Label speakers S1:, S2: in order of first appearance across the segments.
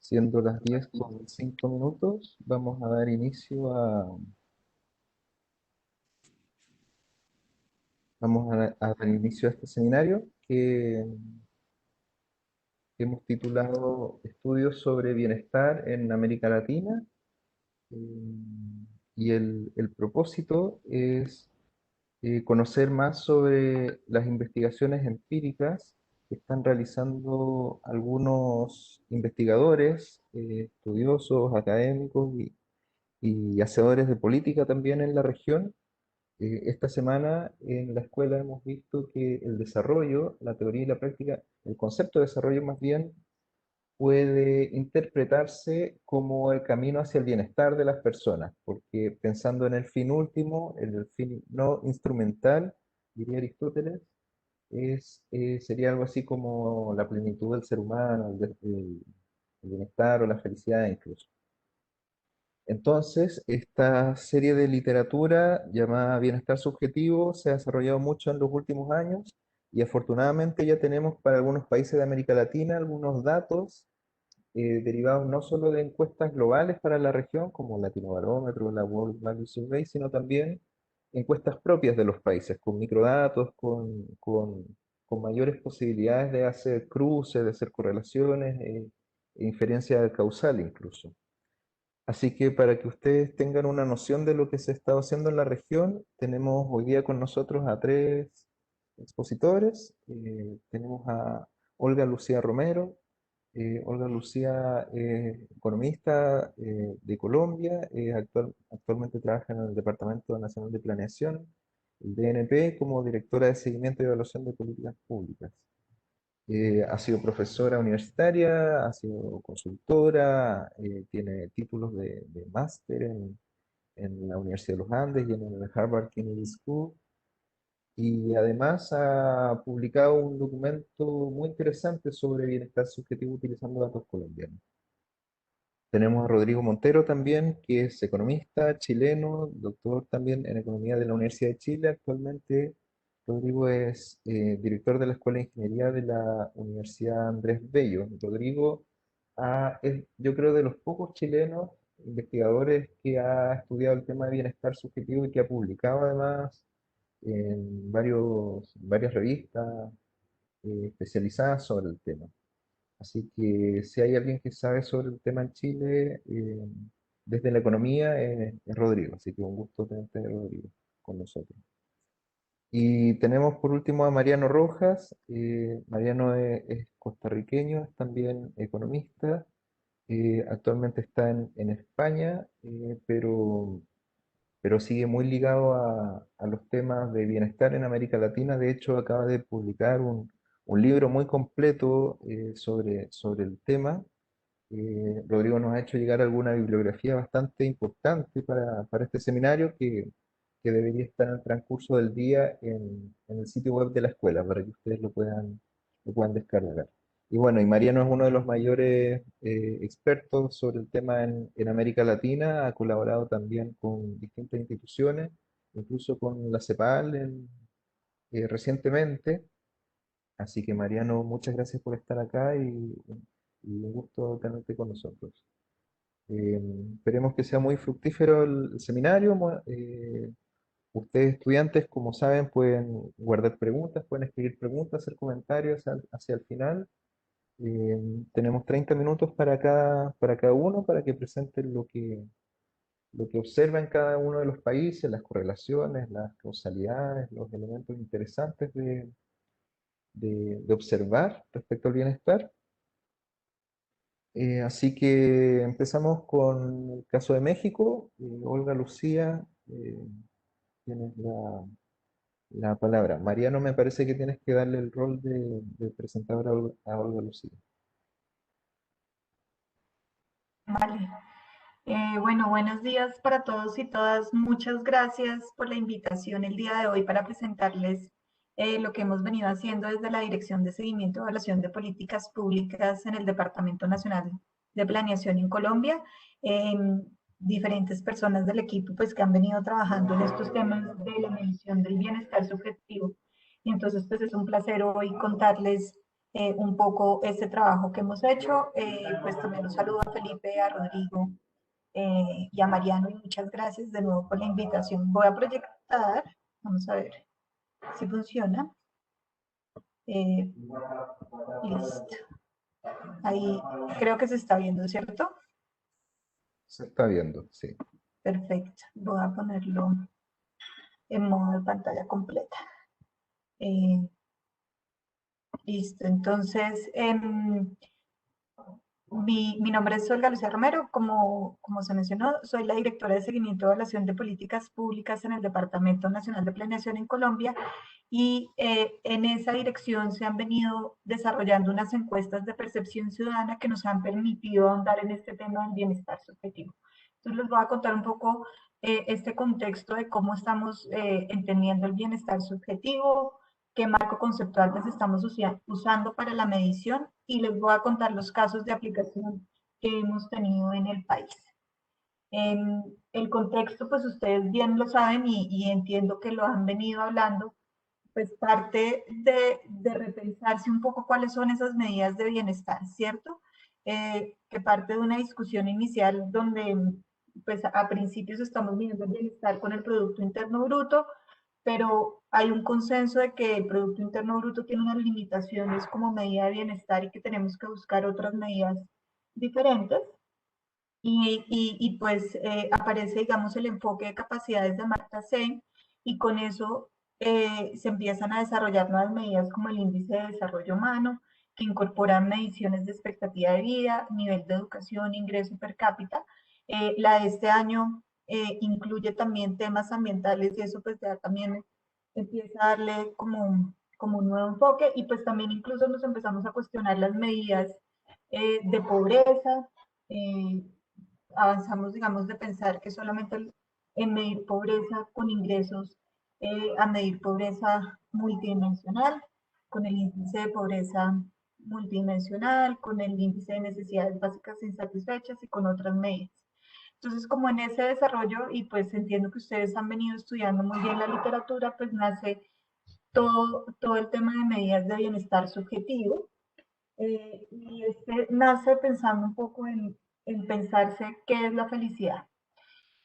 S1: Siendo las 10:05, vamos a dar inicio a dar inicio a este seminario que hemos titulado Estudios sobre Bienestar en América Latina. eh, y el propósito es conocer más sobre las investigaciones empíricas que están realizando algunos investigadores, estudiosos, académicos y hacedores de política también en la región. Esta semana en la escuela hemos visto que el desarrollo, la teoría y la práctica, el concepto de desarrollo más bien puede interpretarse como el camino hacia el bienestar de las personas, porque pensando en el fin último, en el fin no instrumental, diría Aristóteles, sería algo así como la plenitud del ser humano, el bienestar o la felicidad incluso. Entonces, esta serie de literatura llamada Bienestar Subjetivo se ha desarrollado mucho en los últimos años y afortunadamente ya tenemos para algunos países de América Latina algunos datos derivados no solo de encuestas globales para la región, como Latinobarómetro, la World Value Survey, sino también encuestas propias de los países, con microdatos, con mayores posibilidades de hacer cruces, de hacer correlaciones, e inferencia causal incluso. Así que para que ustedes tengan una noción de lo que se ha estado haciendo en la región, tenemos hoy día con nosotros a tres expositores. Tenemos a Olga Lucía Romero. Olga Lucía es economista de Colombia, actualmente trabaja en el Departamento Nacional de Planeación, el DNP, como directora de seguimiento y evaluación de políticas públicas. Ha sido profesora universitaria, ha sido consultora, tiene títulos de máster en la Universidad de los Andes y en el Harvard Kennedy School. Y además ha publicado un documento muy interesante sobre bienestar subjetivo utilizando datos colombianos. Tenemos a Rodrigo Montero también, que es economista chileno, doctor también en economía de la Universidad de Chile. Actualmente, Rodrigo es director de la Escuela de Ingeniería de la Universidad Andrés Bello. Rodrigo es, yo creo, de los pocos chilenos investigadores que ha estudiado el tema de bienestar subjetivo y que ha publicado además en varias revistas especializadas sobre el tema. Así que si hay alguien que sabe sobre el tema en Chile, desde la economía, es Rodrigo. Así que un gusto tenerte, Rodrigo, con nosotros. Y tenemos por último a Mariano Rojas. Mariano es costarriqueño, es también economista. Actualmente está en España, pero sigue muy ligado a los temas de bienestar en América Latina. De hecho, acaba de publicar un libro muy completo sobre el tema. Rodrigo nos ha hecho llegar alguna bibliografía bastante importante para este seminario que debería estar en el transcurso del día en el sitio web de la escuela para que ustedes lo puedan descargar. Y bueno, y Mariano es uno de los mayores expertos sobre el tema en América Latina, ha colaborado también con distintas instituciones, incluso con la CEPAL recientemente. Así que Mariano, muchas gracias por estar acá y un gusto tenerte con nosotros. Esperemos que sea muy fructífero el seminario. Ustedes estudiantes, como saben, pueden guardar preguntas, pueden escribir preguntas, hacer comentarios hacia el final. Tenemos 30 minutos para cada uno, para que presenten lo que observa en cada uno de los países, las correlaciones, las causalidades, los elementos interesantes de observar respecto al bienestar. Así que empezamos con el caso de México. Olga Lucía, tienes la palabra. Mariano, me parece que tienes que darle el rol de presentadora a Olga Lucía.
S2: Vale. Bueno, buenos días para todos y todas. Muchas gracias por la invitación el día de hoy para presentarles lo que hemos venido haciendo desde la Dirección de Seguimiento y Evaluación de Políticas Públicas en el Departamento Nacional de Planeación en Colombia. Diferentes personas del equipo pues que han venido trabajando en estos temas de la medición del bienestar subjetivo. Y entonces pues es un placer hoy contarles un poco este trabajo que hemos hecho. Pues también un saludo a Felipe, a Rodrigo y a Mariano, y muchas gracias de nuevo por la invitación. Voy a proyectar, vamos a ver si funciona. Listo. Ahí creo que se está viendo, ¿cierto?
S1: Se está viendo, sí.
S2: Perfecto. Voy a ponerlo en modo de pantalla completa. Eh, listo. Entonces, mi nombre es Olga Lucía Romero, como se mencionó, soy la directora de seguimiento y evaluación de políticas públicas en el Departamento Nacional de Planeación en Colombia, y en esa dirección se han venido desarrollando unas encuestas de percepción ciudadana que nos han permitido ahondar en este tema del bienestar subjetivo. Entonces les voy a contar un poco este contexto de cómo estamos entendiendo el bienestar subjetivo, qué marco conceptual pues estamos usando para la medición, y les voy a contar los casos de aplicación que hemos tenido en el país. El contexto, pues ustedes bien lo saben y entiendo que lo han venido hablando, pues parte de repensarse un poco cuáles son esas medidas de bienestar, ¿cierto? Que parte de una discusión inicial donde pues a principios estamos midiendo el bienestar con el Producto Interno Bruto, pero hay un consenso de que el Producto Interno Bruto tiene unas limitaciones como medida de bienestar y que tenemos que buscar otras medidas diferentes. Pues aparece, digamos, el enfoque de capacidades de Amartya Sen, y con eso se empiezan a desarrollar nuevas medidas como el índice de desarrollo humano, que incorporan mediciones de expectativa de vida, nivel de educación, ingreso per cápita. La de este año incluye también temas ambientales, y eso pues ya también empieza a darle como un nuevo enfoque, y pues también incluso nos empezamos a cuestionar las medidas de pobreza. eh, Avanzamos, digamos, de pensar que solamente en medir pobreza con ingresos, a medir pobreza multidimensional, con el índice de pobreza multidimensional, con el índice de necesidades básicas insatisfechas y con otras medidas. Entonces, como en ese desarrollo, y pues entiendo que ustedes han venido estudiando muy bien la literatura, pues nace todo el tema de medidas de bienestar subjetivo, y este nace pensando un poco en pensarse qué es la felicidad,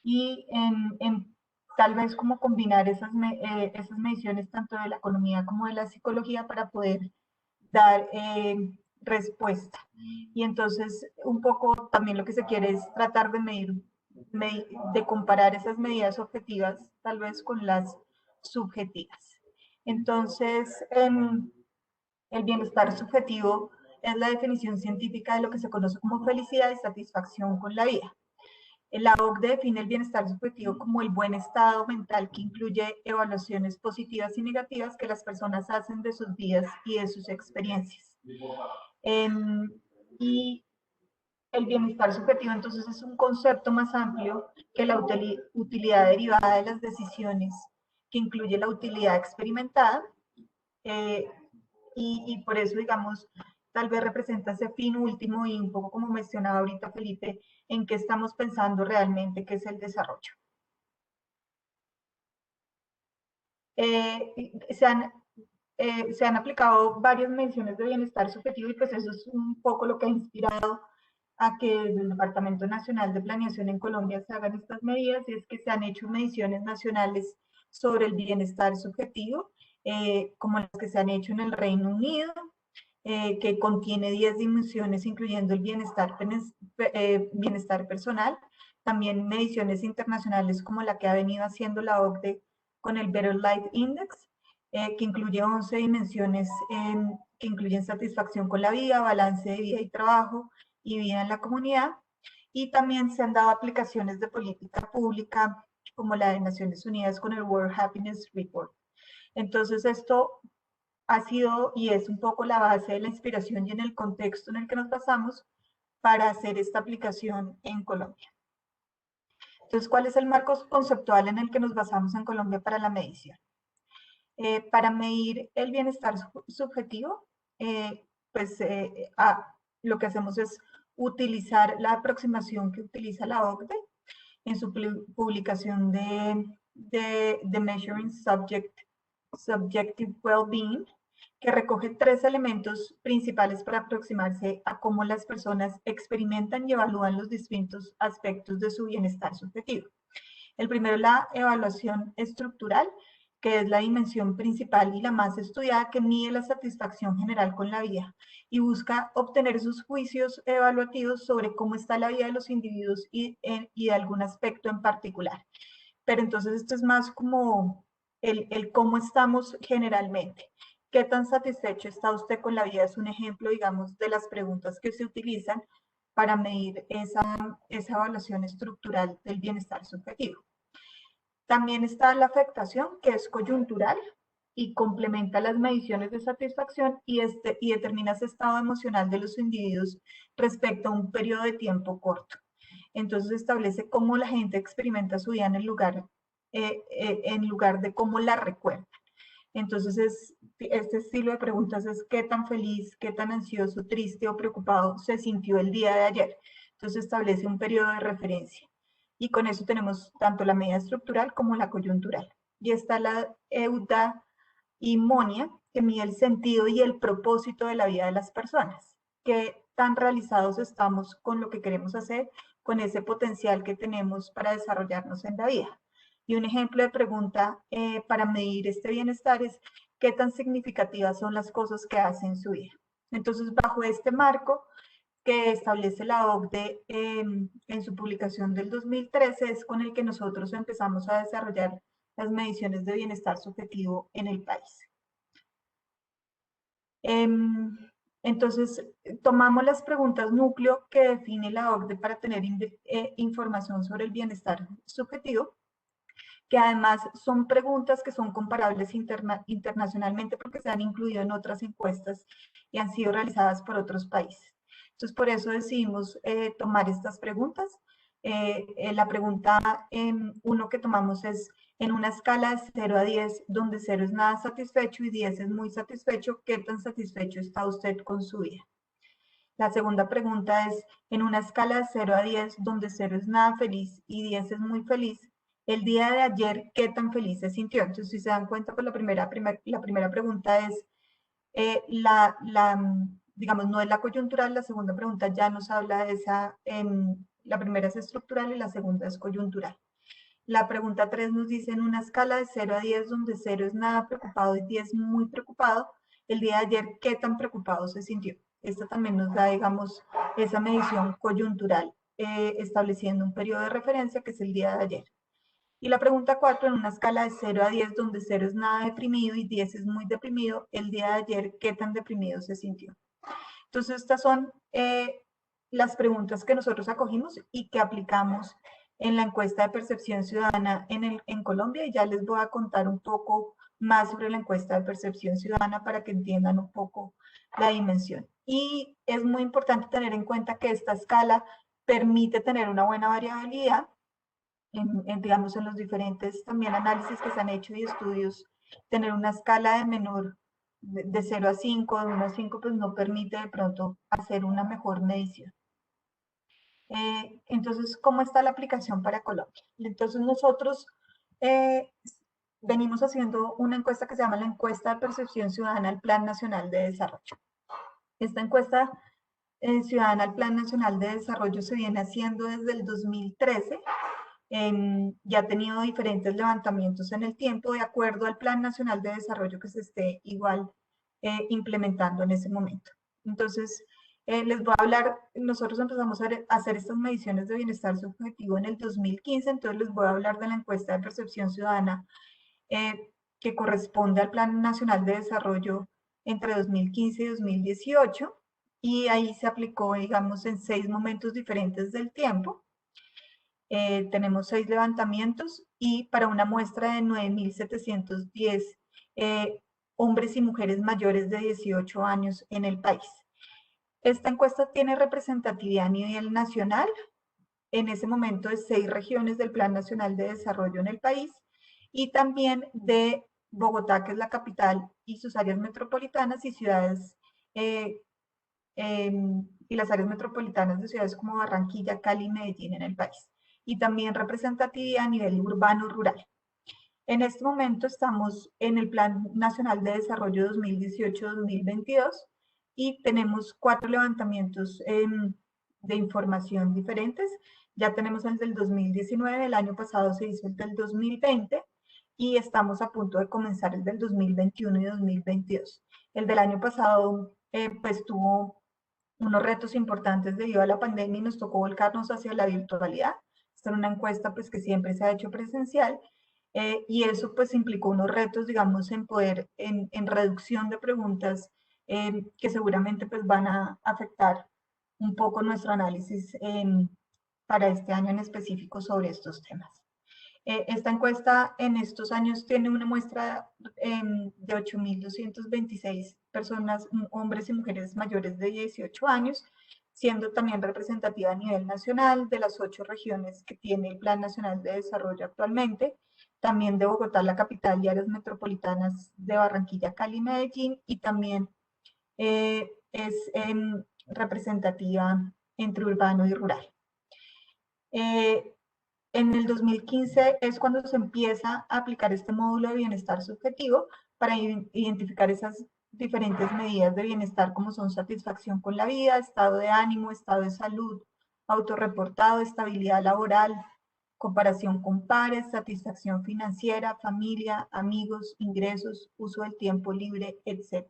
S2: y en tal vez cómo combinar esas mediciones tanto de la economía como de la psicología para poder dar respuesta. Y entonces un poco también lo que se quiere es tratar de de comparar esas medidas objetivas tal vez con las subjetivas. Entonces, el bienestar subjetivo es la definición científica de lo que se conoce como felicidad y satisfacción con la vida. La OCDE define el bienestar subjetivo como el buen estado mental que incluye evaluaciones positivas y negativas que las personas hacen de sus vidas y de sus experiencias. Y el bienestar subjetivo entonces es un concepto más amplio que la utilidad derivada de las decisiones, que incluye la utilidad experimentada, eh, y por eso, digamos, tal vez representa ese fin último, y un poco como mencionaba ahorita Felipe, en qué estamos pensando realmente que es el desarrollo. Se han, se han aplicado varias mediciones de bienestar subjetivo, y pues eso es un poco lo que ha inspirado a que desde el Departamento Nacional de Planeación en Colombia se hagan estas medidas, y es que se han hecho mediciones nacionales sobre el bienestar subjetivo, como las que se han hecho en el Reino Unido, que contiene 10 dimensiones, incluyendo el bienestar personal, también mediciones internacionales como la que ha venido haciendo la OCDE con el Better Life Index, que incluye 11 dimensiones que incluyen satisfacción con la vida, balance de vida y trabajo, y vida en la comunidad. Y también se han dado aplicaciones de política pública como la de Naciones Unidas con el World Happiness Report. Entonces esto ha sido y es un poco la base de la inspiración y en el contexto en el que nos basamos para hacer esta aplicación en Colombia. Entonces, ¿cuál es el marco conceptual en el que nos basamos en Colombia para la medición? Para medir el bienestar subjetivo, pues lo que hacemos es utilizar la aproximación que utiliza la OCDE en su publicación de Measuring Subjective Well-Being, que recoge 3 elementos principales para aproximarse a cómo las personas experimentan y evalúan los distintos aspectos de su bienestar subjetivo. El primero es la evaluación estructural, que es la dimensión principal y la más estudiada, que mide la satisfacción general con la vida y busca obtener sus juicios evaluativos sobre cómo está la vida de los individuos y de algún aspecto en particular. Pero entonces esto es más como el cómo estamos generalmente. ¿Qué tan satisfecho está usted con la vida? Es un ejemplo, digamos, de las preguntas que se utilizan para medir esa evaluación estructural del bienestar subjetivo. También está la afectación, que es coyuntural y complementa las mediciones de satisfacción y determina ese estado emocional de los individuos respecto a un periodo de tiempo corto. Entonces establece cómo la gente experimenta su vida en lugar de cómo la recuerda. Entonces, este estilo de preguntas es qué tan feliz, qué tan ansioso, triste o preocupado se sintió el día de ayer. Entonces establece un periodo de referencia. Y con eso tenemos tanto la medida estructural como la coyuntural. Y está la eudaimonia, que mide el sentido y el propósito de la vida de las personas. Qué tan realizados estamos con lo que queremos hacer, con ese potencial que tenemos para desarrollarnos en la vida. Y un ejemplo de pregunta para medir este bienestar es qué tan significativas son las cosas que hace en su vida. Entonces, bajo este marco que establece la OCDE en su publicación del 2013, es con el que nosotros empezamos a desarrollar las mediciones de bienestar subjetivo en el país. Entonces, tomamos las preguntas núcleo que define la OCDE para tener información sobre el bienestar subjetivo, que además son preguntas que son comparables internacionalmente porque se han incluido en otras encuestas y han sido realizadas por otros países. Entonces, por eso decidimos tomar estas preguntas. La pregunta 1 que tomamos es, en una escala de 0 a 10, donde 0 es nada satisfecho y 10 es muy satisfecho, ¿qué tan satisfecho está usted con su vida? La segunda pregunta es, en una escala de 0 a 10, donde 0 es nada feliz y 10 es muy feliz, el día de ayer, ¿qué tan feliz se sintió? Entonces, si se dan cuenta, pues la primera pregunta es, digamos, no es la coyuntural, la segunda pregunta ya nos habla de esa, la primera es estructural y la segunda es coyuntural. La pregunta 3 nos dice, en una escala de 0 a 10, donde 0 es nada preocupado y 10 muy preocupado, el día de ayer, ¿qué tan preocupado se sintió? Esta también nos da, digamos, esa medición coyuntural, estableciendo un periodo de referencia que es el día de ayer. Y la pregunta 4, en una escala de 0 a 10, donde 0 es nada deprimido y 10 es muy deprimido, el día de ayer, ¿qué tan deprimido se sintió? Entonces, estas son las preguntas que nosotros acogimos y que aplicamos en la encuesta de percepción ciudadana en Colombia, y ya les voy a contar un poco más sobre la encuesta de percepción ciudadana para que entiendan un poco la dimensión. Y es muy importante tener en cuenta que esta escala permite tener una buena variabilidad digamos, en los diferentes también análisis que se han hecho y estudios, tener una escala de menor de 0 a 5, de 1 a 5, pues no permite de pronto hacer una mejor medición. Entonces, ¿cómo está la aplicación para Colombia? Entonces, nosotros venimos haciendo una encuesta que se llama la encuesta de percepción ciudadana al Plan Nacional de Desarrollo. Esta encuesta ciudadana al Plan Nacional de Desarrollo se viene haciendo desde el 2013. Ya ha tenido diferentes levantamientos en el tiempo de acuerdo al Plan Nacional de Desarrollo que se esté igual implementando en ese momento. Entonces, les voy a hablar, nosotros empezamos a hacer estas mediciones de bienestar subjetivo en el 2015, entonces les voy a hablar de la encuesta de percepción ciudadana que corresponde al Plan Nacional de Desarrollo entre 2015 y 2018, y ahí se aplicó, digamos, en 6 momentos diferentes del tiempo. Tenemos 6 levantamientos y para una muestra de 9.710 hombres y mujeres mayores de 18 años en el país. Esta encuesta tiene representatividad a nivel nacional, en ese momento de 6 regiones del Plan Nacional de Desarrollo en el país y también de Bogotá, que es la capital, y sus áreas metropolitanas y ciudades y las áreas metropolitanas de ciudades como Barranquilla, Cali y Medellín en el país. Y también representatividad a nivel urbano-rural. En este momento estamos en el Plan Nacional de Desarrollo 2018-2022 y tenemos 4 levantamientos de información diferentes. Ya tenemos el del 2019, el año pasado se hizo el del 2020 y estamos a punto de comenzar el del 2021 y 2022. El del año pasado pues tuvo unos retos importantes debido a la pandemia y nos tocó volcarnos hacia la virtualidad. Esta era una encuesta pues que siempre se ha hecho presencial y eso pues implicó unos retos, digamos, en poder, en reducción de preguntas que seguramente pues van a afectar un poco nuestro análisis para este año en específico sobre estos temas. Esta encuesta en estos años tiene una muestra de 8.226 personas, hombres y mujeres mayores de 18 años, siendo también representativa a nivel nacional de las 8 regiones que tiene el Plan Nacional de Desarrollo actualmente, también de Bogotá, la capital y áreas metropolitanas de Barranquilla, Cali, Medellín, y también es representativa entre urbano y rural. En el 2015 es cuando se empieza a aplicar este módulo de bienestar subjetivo para identificar esas diferentes medidas de bienestar como son satisfacción con la vida, estado de ánimo, estado de salud, autorreportado, estabilidad laboral, comparación con pares, satisfacción financiera, familia, amigos, ingresos, uso del tiempo libre, etc.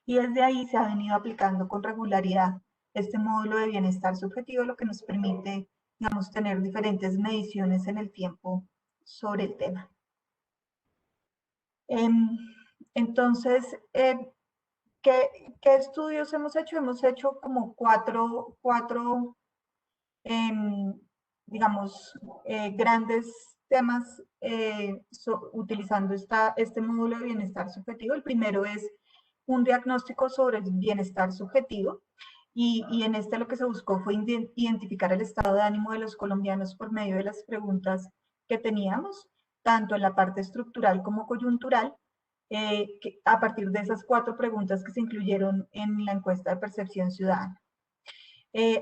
S2: Y desde ahí se ha venido aplicando con regularidad este módulo de bienestar subjetivo, lo que nos permite, digamos, tener diferentes mediciones en el tiempo sobre el tema. Entonces, ¿qué estudios hemos hecho? Hemos hecho como cuatro digamos, grandes temas utilizando este módulo de bienestar subjetivo. El primero es un diagnóstico sobre el bienestar subjetivo y en este lo que se buscó fue identificar el estado de ánimo de los colombianos por medio de las preguntas que teníamos, tanto en la parte estructural como coyuntural, a partir de esas 4 preguntas que se incluyeron en la encuesta de percepción ciudadana.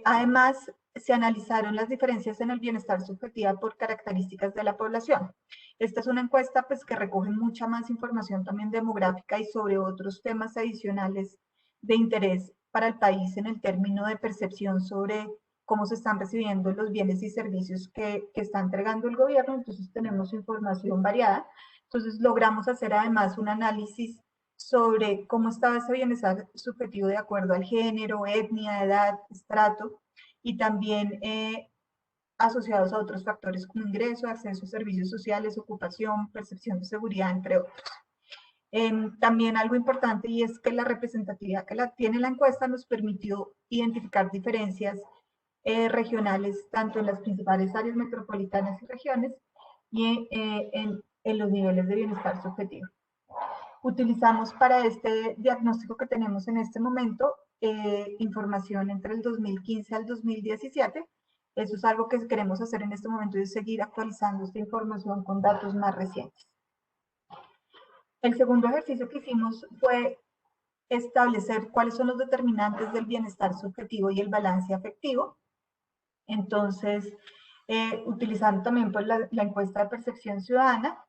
S2: Además, se analizaron las diferencias en el bienestar subjetiva por características de la población. Esta es una encuesta pues, que recoge mucha más información también demográfica y sobre otros temas adicionales de interés para el país en el término de percepción sobre cómo se están recibiendo los bienes y servicios que está entregando el gobierno. Entonces tenemos información variada. Entonces logramos hacer además un análisis sobre cómo estaba ese bienestar subjetivo de acuerdo al género, etnia, edad, estrato, y también asociados a otros factores como ingreso, acceso a servicios sociales, ocupación, percepción de seguridad, entre otros. También algo importante y es que la representatividad que tiene la encuesta nos permitió identificar diferencias regionales tanto en las principales áreas metropolitanas y regiones y en los niveles de bienestar subjetivo. Utilizamos para este diagnóstico que tenemos en este momento información entre el 2015 al 2017. Eso es algo que queremos hacer en este momento y es seguir actualizando esta información con datos más recientes. El segundo ejercicio que hicimos fue establecer cuáles son los determinantes del bienestar subjetivo y el balance afectivo. Entonces, utilizando también pues, la encuesta de percepción ciudadana,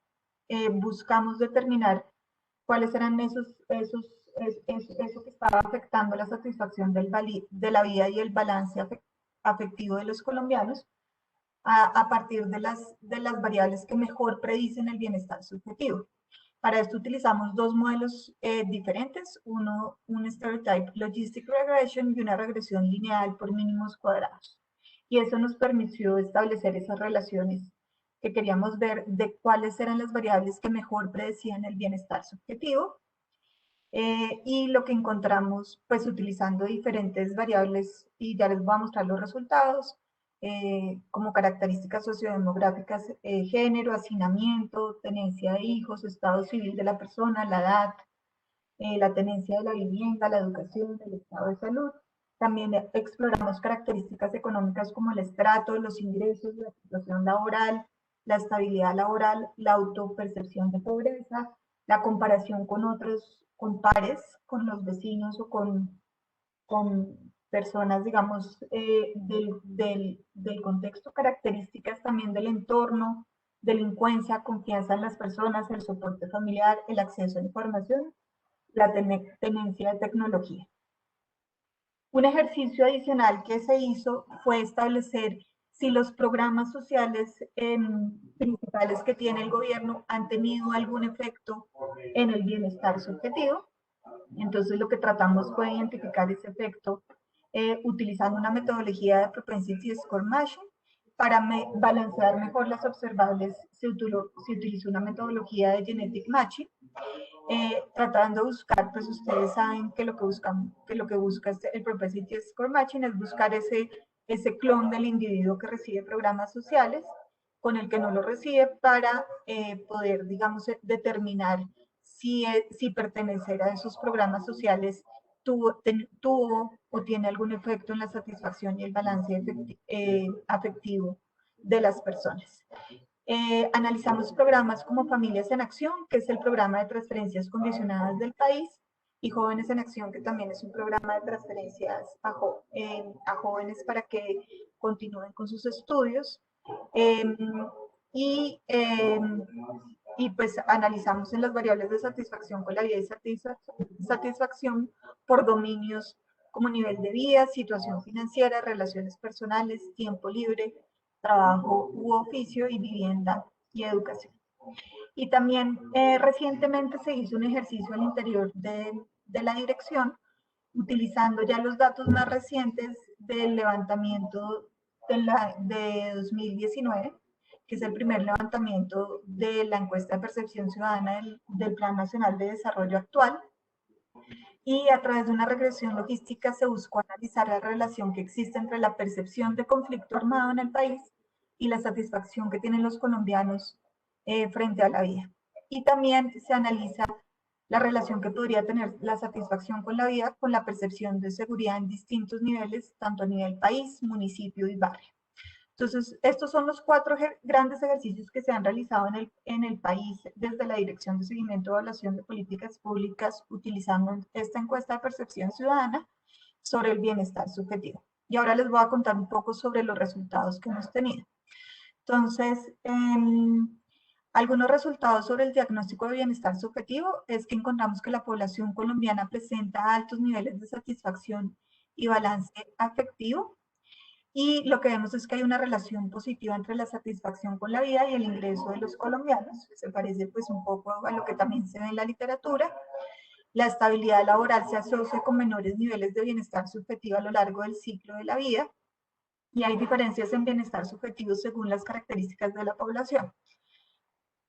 S2: buscamos determinar cuáles eran eso que estaba afectando la satisfacción de la vida y el balance afectivo de los colombianos a partir de las variables que mejor predicen el bienestar subjetivo. Para esto utilizamos 2 modelos diferentes, un Stereotype Logistic Regression y una regresión lineal por mínimos cuadrados. Y eso nos permitió establecer esas relaciones que queríamos ver de cuáles eran las variables que mejor predecían el bienestar subjetivo. Y lo que encontramos, pues utilizando diferentes variables, y ya les voy a mostrar los resultados, como características sociodemográficas, género, hacinamiento, tenencia de hijos, estado civil de la persona, la edad, la tenencia de la vivienda, la educación, el estado de salud. También exploramos características económicas como el estrato, los ingresos, la situación laboral, la estabilidad laboral, la autopercepción de pobreza, la comparación con otros, con pares, con los vecinos o con personas, digamos, del contexto, características también del entorno, delincuencia, confianza en las personas, el soporte familiar, el acceso a información, la tenencia de tecnología. Un ejercicio adicional que se hizo fue establecer si los programas sociales principales que tiene el gobierno han tenido algún efecto en el bienestar subjetivo. Entonces lo que tratamos fue identificar ese efecto utilizando una metodología de propensity score matching. Para balancear mejor las observables se utilizó una metodología de genetic matching, tratando de buscar, pues ustedes saben que lo que busca el propensity score matching es buscar ese clon del individuo que recibe programas sociales con el que no lo recibe para poder, digamos, determinar si pertenecer a esos programas sociales tuvo o tiene algún efecto en la satisfacción y el balance afectivo de las personas. Analizamos programas como Familias en Acción, que es el programa de transferencias condicionadas del país, y Jóvenes en Acción, que también es un programa de transferencias a jóvenes para que continúen con sus estudios. Y, y pues analizamos en las variables de satisfacción con la vida y satisfacción por dominios como nivel de vida, situación financiera, relaciones personales, tiempo libre, trabajo u oficio y vivienda y educación. Y también recientemente se hizo un ejercicio al interior de la dirección, utilizando ya los datos más recientes del levantamiento de 2019, que es el primer levantamiento de la encuesta de percepción ciudadana del Plan Nacional de Desarrollo actual. Y a través de una regresión logística se buscó analizar la relación que existe entre la percepción de conflicto armado en el país y la satisfacción que tienen los colombianos frente a la vida. Y también se analiza la relación que podría tener la satisfacción con la vida con la percepción de seguridad en distintos niveles, tanto a nivel país, municipio y barrio. Entonces, estos son los 4 grandes ejercicios que se han realizado en el país desde la Dirección de Seguimiento y Evaluación de Políticas Públicas utilizando esta encuesta de percepción ciudadana sobre el bienestar subjetivo. Y ahora les voy a contar un poco sobre los resultados que hemos tenido. Entonces, algunos resultados sobre el diagnóstico de bienestar subjetivo es que encontramos que la población colombiana presenta altos niveles de satisfacción y balance afectivo. Y lo que vemos es que hay una relación positiva entre la satisfacción con la vida y el ingreso de los colombianos. Se parece pues un poco a lo que también se ve en la literatura. La estabilidad laboral se asocia con menores niveles de bienestar subjetivo a lo largo del ciclo de la vida. Y hay diferencias en bienestar subjetivo según las características de la población.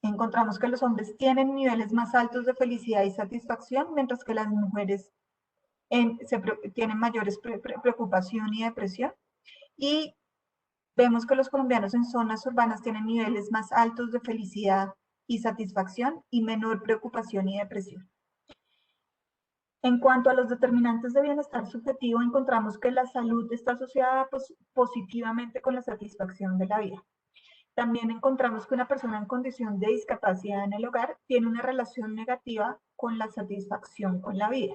S2: Encontramos que los hombres tienen niveles más altos de felicidad y satisfacción, mientras que las mujeres tienen mayores preocupación y depresión. Y vemos que los colombianos en zonas urbanas tienen niveles más altos de felicidad y satisfacción y menor preocupación y depresión. En cuanto a los determinantes de bienestar subjetivo, encontramos que la salud está asociada positivamente con la satisfacción de la vida. También encontramos que una persona en condición de discapacidad en el hogar tiene una relación negativa con la satisfacción con la vida.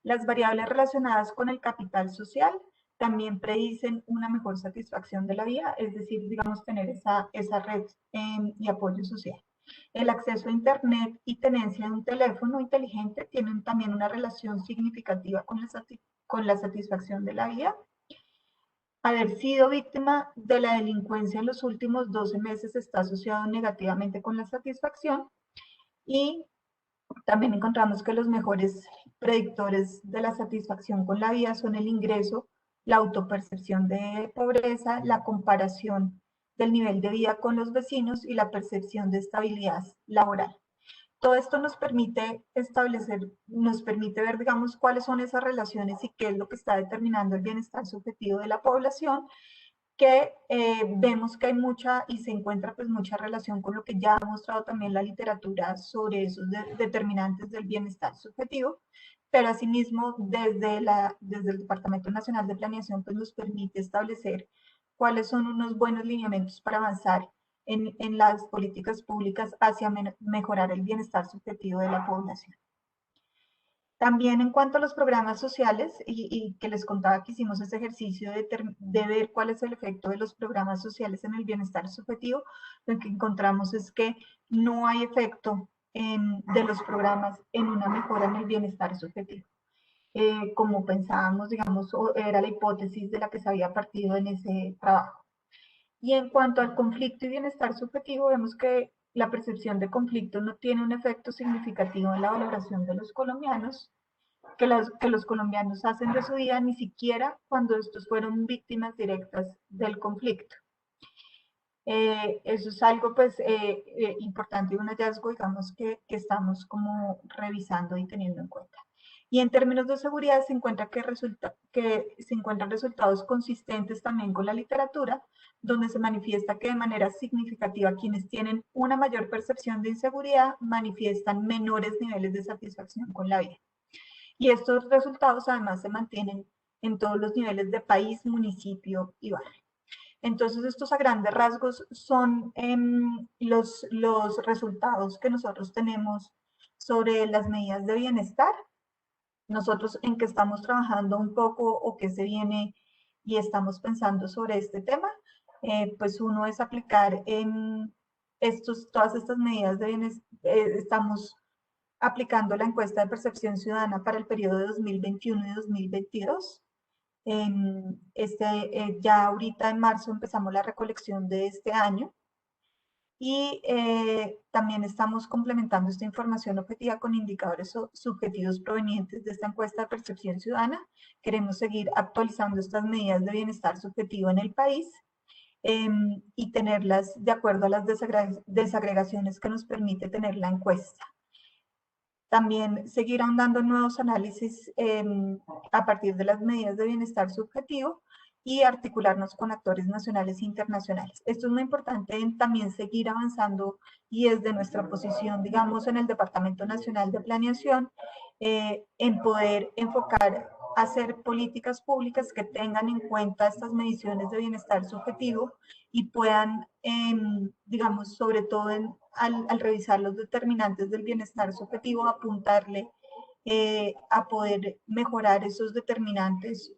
S2: Las variables relacionadas con el capital social también predicen una mejor satisfacción de la vida, es decir, digamos, tener esa red y apoyo social. El acceso a Internet y tenencia de un teléfono inteligente tienen también una relación significativa con la satisfacción de la vida. Haber sido víctima de la delincuencia en los últimos 12 meses está asociado negativamente con la satisfacción. Y también encontramos que los mejores predictores de la satisfacción con la vida son el ingreso, la autopercepción de pobreza, la comparación del nivel de vida con los vecinos y la percepción de estabilidad laboral. Todo esto nos permite ver, digamos, cuáles son esas relaciones y qué es lo que está determinando el bienestar subjetivo de la población, que vemos que hay mucha y se encuentra pues mucha relación con lo que ya ha mostrado también la literatura sobre esos determinantes del bienestar subjetivo, pero asimismo desde el Departamento Nacional de Planeación pues nos permite establecer cuáles son unos buenos lineamientos para avanzar en las políticas públicas hacia mejorar el bienestar subjetivo de la población. También en cuanto a los programas sociales, y que les contaba que hicimos ese ejercicio de ver cuál es el efecto de los programas sociales en el bienestar subjetivo, lo que encontramos es que no hay efecto de los programas en una mejora en el bienestar subjetivo. Como pensábamos, digamos, era la hipótesis de la que se había partido en ese trabajo. Y en cuanto al conflicto y bienestar subjetivo, vemos que la percepción de conflicto no tiene un efecto significativo en la valoración de los colombianos, que los colombianos hacen de su vida, ni siquiera cuando estos fueron víctimas directas del conflicto. Eso es algo pues importante y un hallazgo, digamos, que estamos como revisando y teniendo en cuenta. Y en términos de seguridad se encuentra que se encuentran resultados consistentes también con la literatura, donde se manifiesta que de manera significativa quienes tienen una mayor percepción de inseguridad manifiestan menores niveles de satisfacción con la vida. Y estos resultados además se mantienen en todos los niveles de país, municipio y barrio. Entonces, estos a grandes rasgos son los resultados que nosotros tenemos sobre las medidas de bienestar. Nosotros en qué estamos trabajando un poco o qué se viene y estamos pensando sobre este tema, pues uno es aplicar en todas estas medidas de bienestar. Estamos aplicando la encuesta de percepción ciudadana para el periodo de 2021 y 2022. Ya ahorita en marzo empezamos la recolección de este año y también estamos complementando esta información objetiva con indicadores subjetivos provenientes de esta encuesta de percepción ciudadana. Queremos seguir actualizando estas medidas de bienestar subjetivo en el país y tenerlas de acuerdo a las desagregaciones que nos permite tener la encuesta. También seguir ahondando en nuevos análisis a partir de las medidas de bienestar subjetivo y articularnos con actores nacionales e internacionales. Esto es muy importante en también seguir avanzando y desde nuestra posición, digamos, en el Departamento Nacional de Planeación, en poder enfocar a hacer políticas públicas que tengan en cuenta estas mediciones de bienestar subjetivo y puedan, digamos, sobre todo al revisar los determinantes del bienestar subjetivo, apuntarle a poder mejorar esos determinantes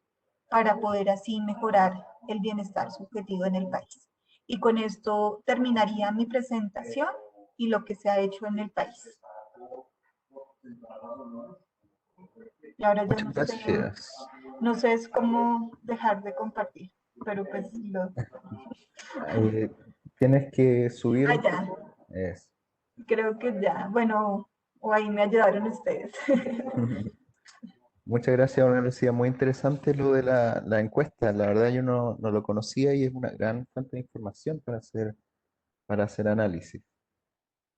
S2: para poder así mejorar el bienestar subjetivo en el país. Y con esto terminaría mi presentación y lo que se ha hecho en el país. Y ahora ya
S1: Muchas
S2: no sé,
S1: gracias.
S2: no sé es cómo dejar de compartir, pero pues lo...
S1: Eh, Tienes que subir.
S2: Ah, ya,
S1: Es.
S2: creo que ya, bueno, o ahí me ayudaron ustedes.
S1: Muchas gracias, Ana Lucía. Muy interesante lo de la encuesta. La verdad yo no lo conocía y es una gran fuente de información para hacer análisis.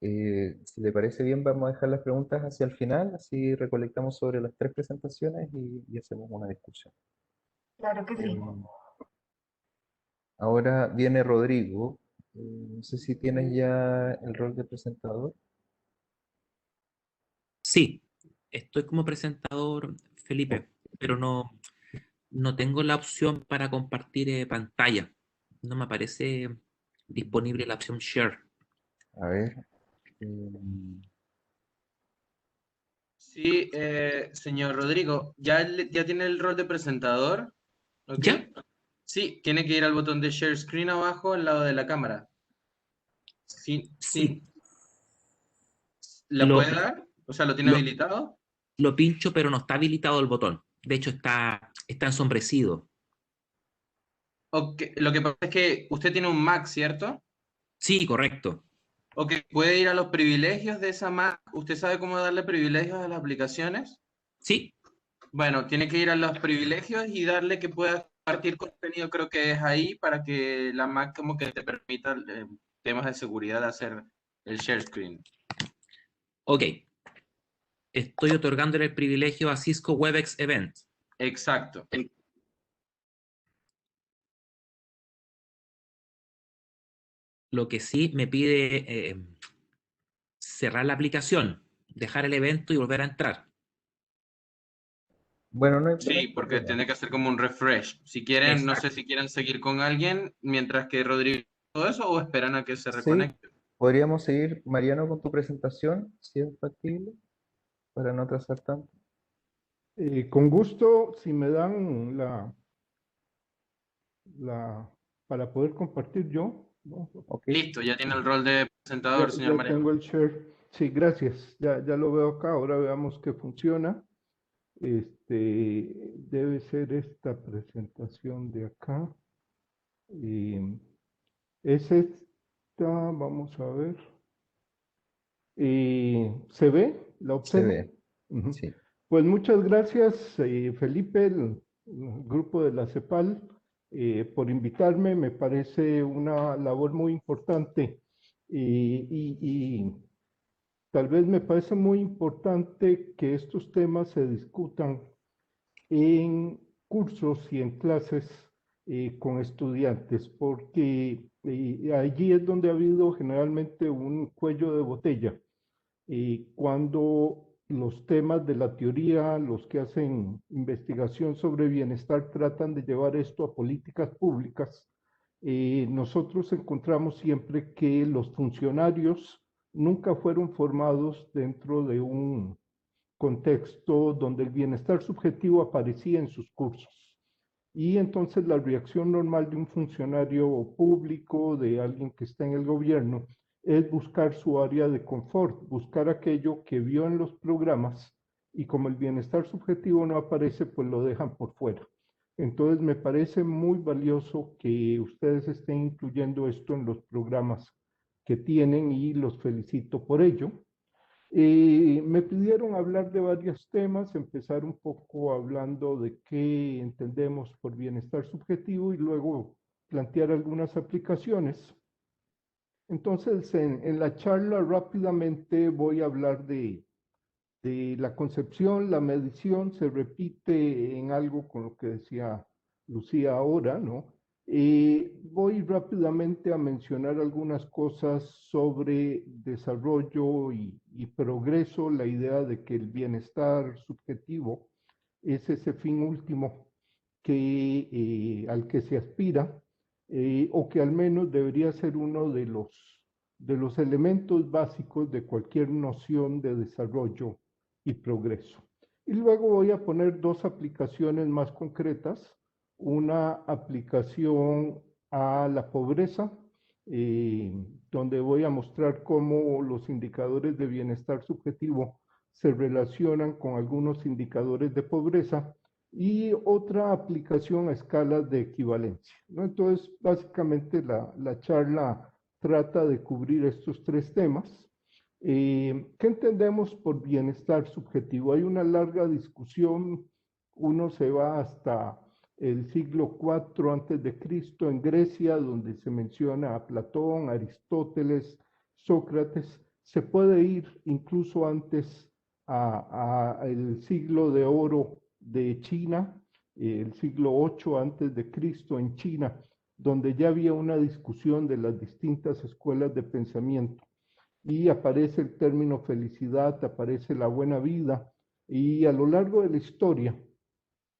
S1: Si te parece bien, vamos a dejar las preguntas hacia el final, así recolectamos sobre las tres presentaciones y hacemos una discusión.
S2: Claro que sí.
S1: Em, Ahora viene Rodrigo. No sé si tienes ya el rol de presentador.
S3: Sí, estoy como presentador,
S1: O-
S3: Felipe, pero no tengo la opción para compartir pantalla. No me aparece disponible la opción Share.
S1: A ver. em,
S4: Sí, señor Rodrigo, ¿ya tiene el rol de presentador? ¿Ok?
S3: ¿Ya?
S4: Sí, tiene que ir al botón de Share Screen abajo al lado de la cámara. Sí,
S3: Sí.
S4: sí. ¿La
S3: Lo,
S4: puede dar? O sea, ¿lo tiene
S3: lo,
S4: habilitado?
S3: lo pincho, pero no está habilitado el botón. De hecho, está ensombrecido.
S4: Ok, lo que pasa es que usted tiene un Mac, ¿cierto?
S3: Sí, correcto.
S4: Ok, puede ir a los privilegios de esa Mac. ¿Usted sabe cómo darle privilegios a las aplicaciones?
S3: Sí,
S4: Bueno, tiene que ir a los privilegios y darle que pueda compartir contenido, creo que es ahí, para que la Mac como que te permita temas de seguridad hacer el share screen.
S3: ok. Estoy otorgándole el privilegio a Cisco Webex Event.
S4: Exacto.
S3: Lo que sí me pide cerrar la aplicación, dejar el evento y volver a entrar.
S1: bueno, no hay
S4: Sí, porque
S1: problema.
S4: tiene que hacer como un refresh. Si quieren, no sé
S3: Exacto.
S4: si quieren seguir con alguien mientras que Rodrigo todo eso o esperan a que se
S1: Sí,
S4: reconecte.
S1: podríamos seguir, Mariano, con tu presentación, si es factible, para no atrasar tanto.
S5: Con gusto, si me dan para poder compartir yo, ¿no?
S1: Ok,
S4: Listo, ya tiene el rol de
S5: Ya,
S4: presentador, señor
S5: ya
S4: Marejo.
S5: tengo el share. Sí, gracias. Ya lo veo acá. Ahora veamos que funciona. Debe ser esta presentación de acá. Y es esta, vamos a ver. ¿Se ve? ¿La
S1: se
S5: observan?
S1: ve,
S5: Ujú.
S1: sí.
S5: Pues muchas gracias, Felipe, el grupo de la CEPAL, por invitarme. Me parece una labor muy importante y tal vez me parece muy importante que estos temas se discutan en cursos y en clases con estudiantes, porque allí es donde ha habido generalmente un cuello de botella cuando los temas de la teoría, los que hacen investigación sobre bienestar, tratan de llevar esto a políticas públicas, nosotros encontramos siempre que los funcionarios nunca fueron formados dentro de un contexto donde el bienestar subjetivo aparecía en sus cursos. Y entonces la reacción normal de un funcionario público, de alguien que está en el gobierno, es buscar su área de confort, buscar aquello que vio en los programas y como el bienestar subjetivo no aparece, pues lo dejan por fuera. Entonces me parece muy valioso que ustedes estén incluyendo esto en los programas que tienen y los felicito por ello. Me pidieron hablar de varios temas, empezar un poco hablando de qué entendemos por bienestar subjetivo y luego plantear algunas aplicaciones. Entonces, en la charla rápidamente voy a hablar de la concepción, la medición, se repite en algo con lo que decía Lucía ahora, ¿no? Voy rápidamente a mencionar algunas cosas sobre desarrollo y progreso, la idea de que el bienestar subjetivo es ese fin último al que se aspira, o que al menos debería ser uno de los elementos básicos de cualquier noción de desarrollo y progreso. Y luego voy a poner dos aplicaciones más concretas, una aplicación a la pobreza, eh, donde voy a mostrar cómo los indicadores de bienestar subjetivo se relacionan con algunos indicadores de pobreza, y otra aplicación a escalas de equivalencia, ¿no? Entonces, básicamente la charla trata de cubrir estos tres temas. ¿Qué entendemos por bienestar subjetivo? Hay una larga discusión, uno se va hasta el siglo IV antes de Cristo en Grecia, donde se menciona a Platón, Aristóteles, Sócrates, se puede ir incluso antes el siglo de oro de China, el siglo VIII antes de Cristo en China, donde ya había una discusión de las distintas escuelas de pensamiento y aparece el término felicidad, aparece la buena vida, y a lo largo de la historia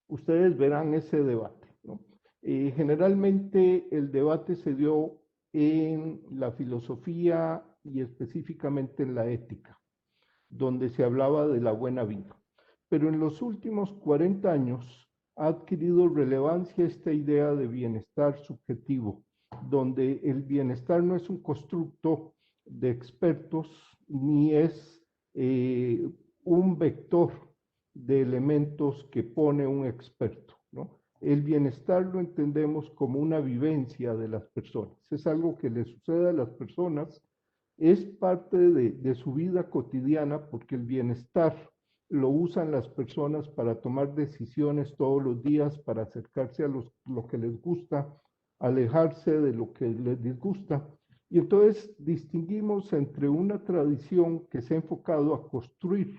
S5: ustedes verán ese debate, ¿no? Generalmente el debate se dio en la filosofía y específicamente en la ética, donde se hablaba de la buena vida. Pero en los últimos 40 años ha adquirido relevancia esta idea de bienestar subjetivo, donde el bienestar no es un constructo de expertos ni es un vector de elementos que pone un experto, ¿no? El bienestar lo entendemos como una vivencia de las personas, es algo que le sucede a las personas, es parte de su vida cotidiana, porque el bienestar lo usan las personas para tomar decisiones todos los días, para acercarse a lo que les gusta, alejarse de lo que les disgusta. Y entonces distinguimos entre una tradición que se ha enfocado a construir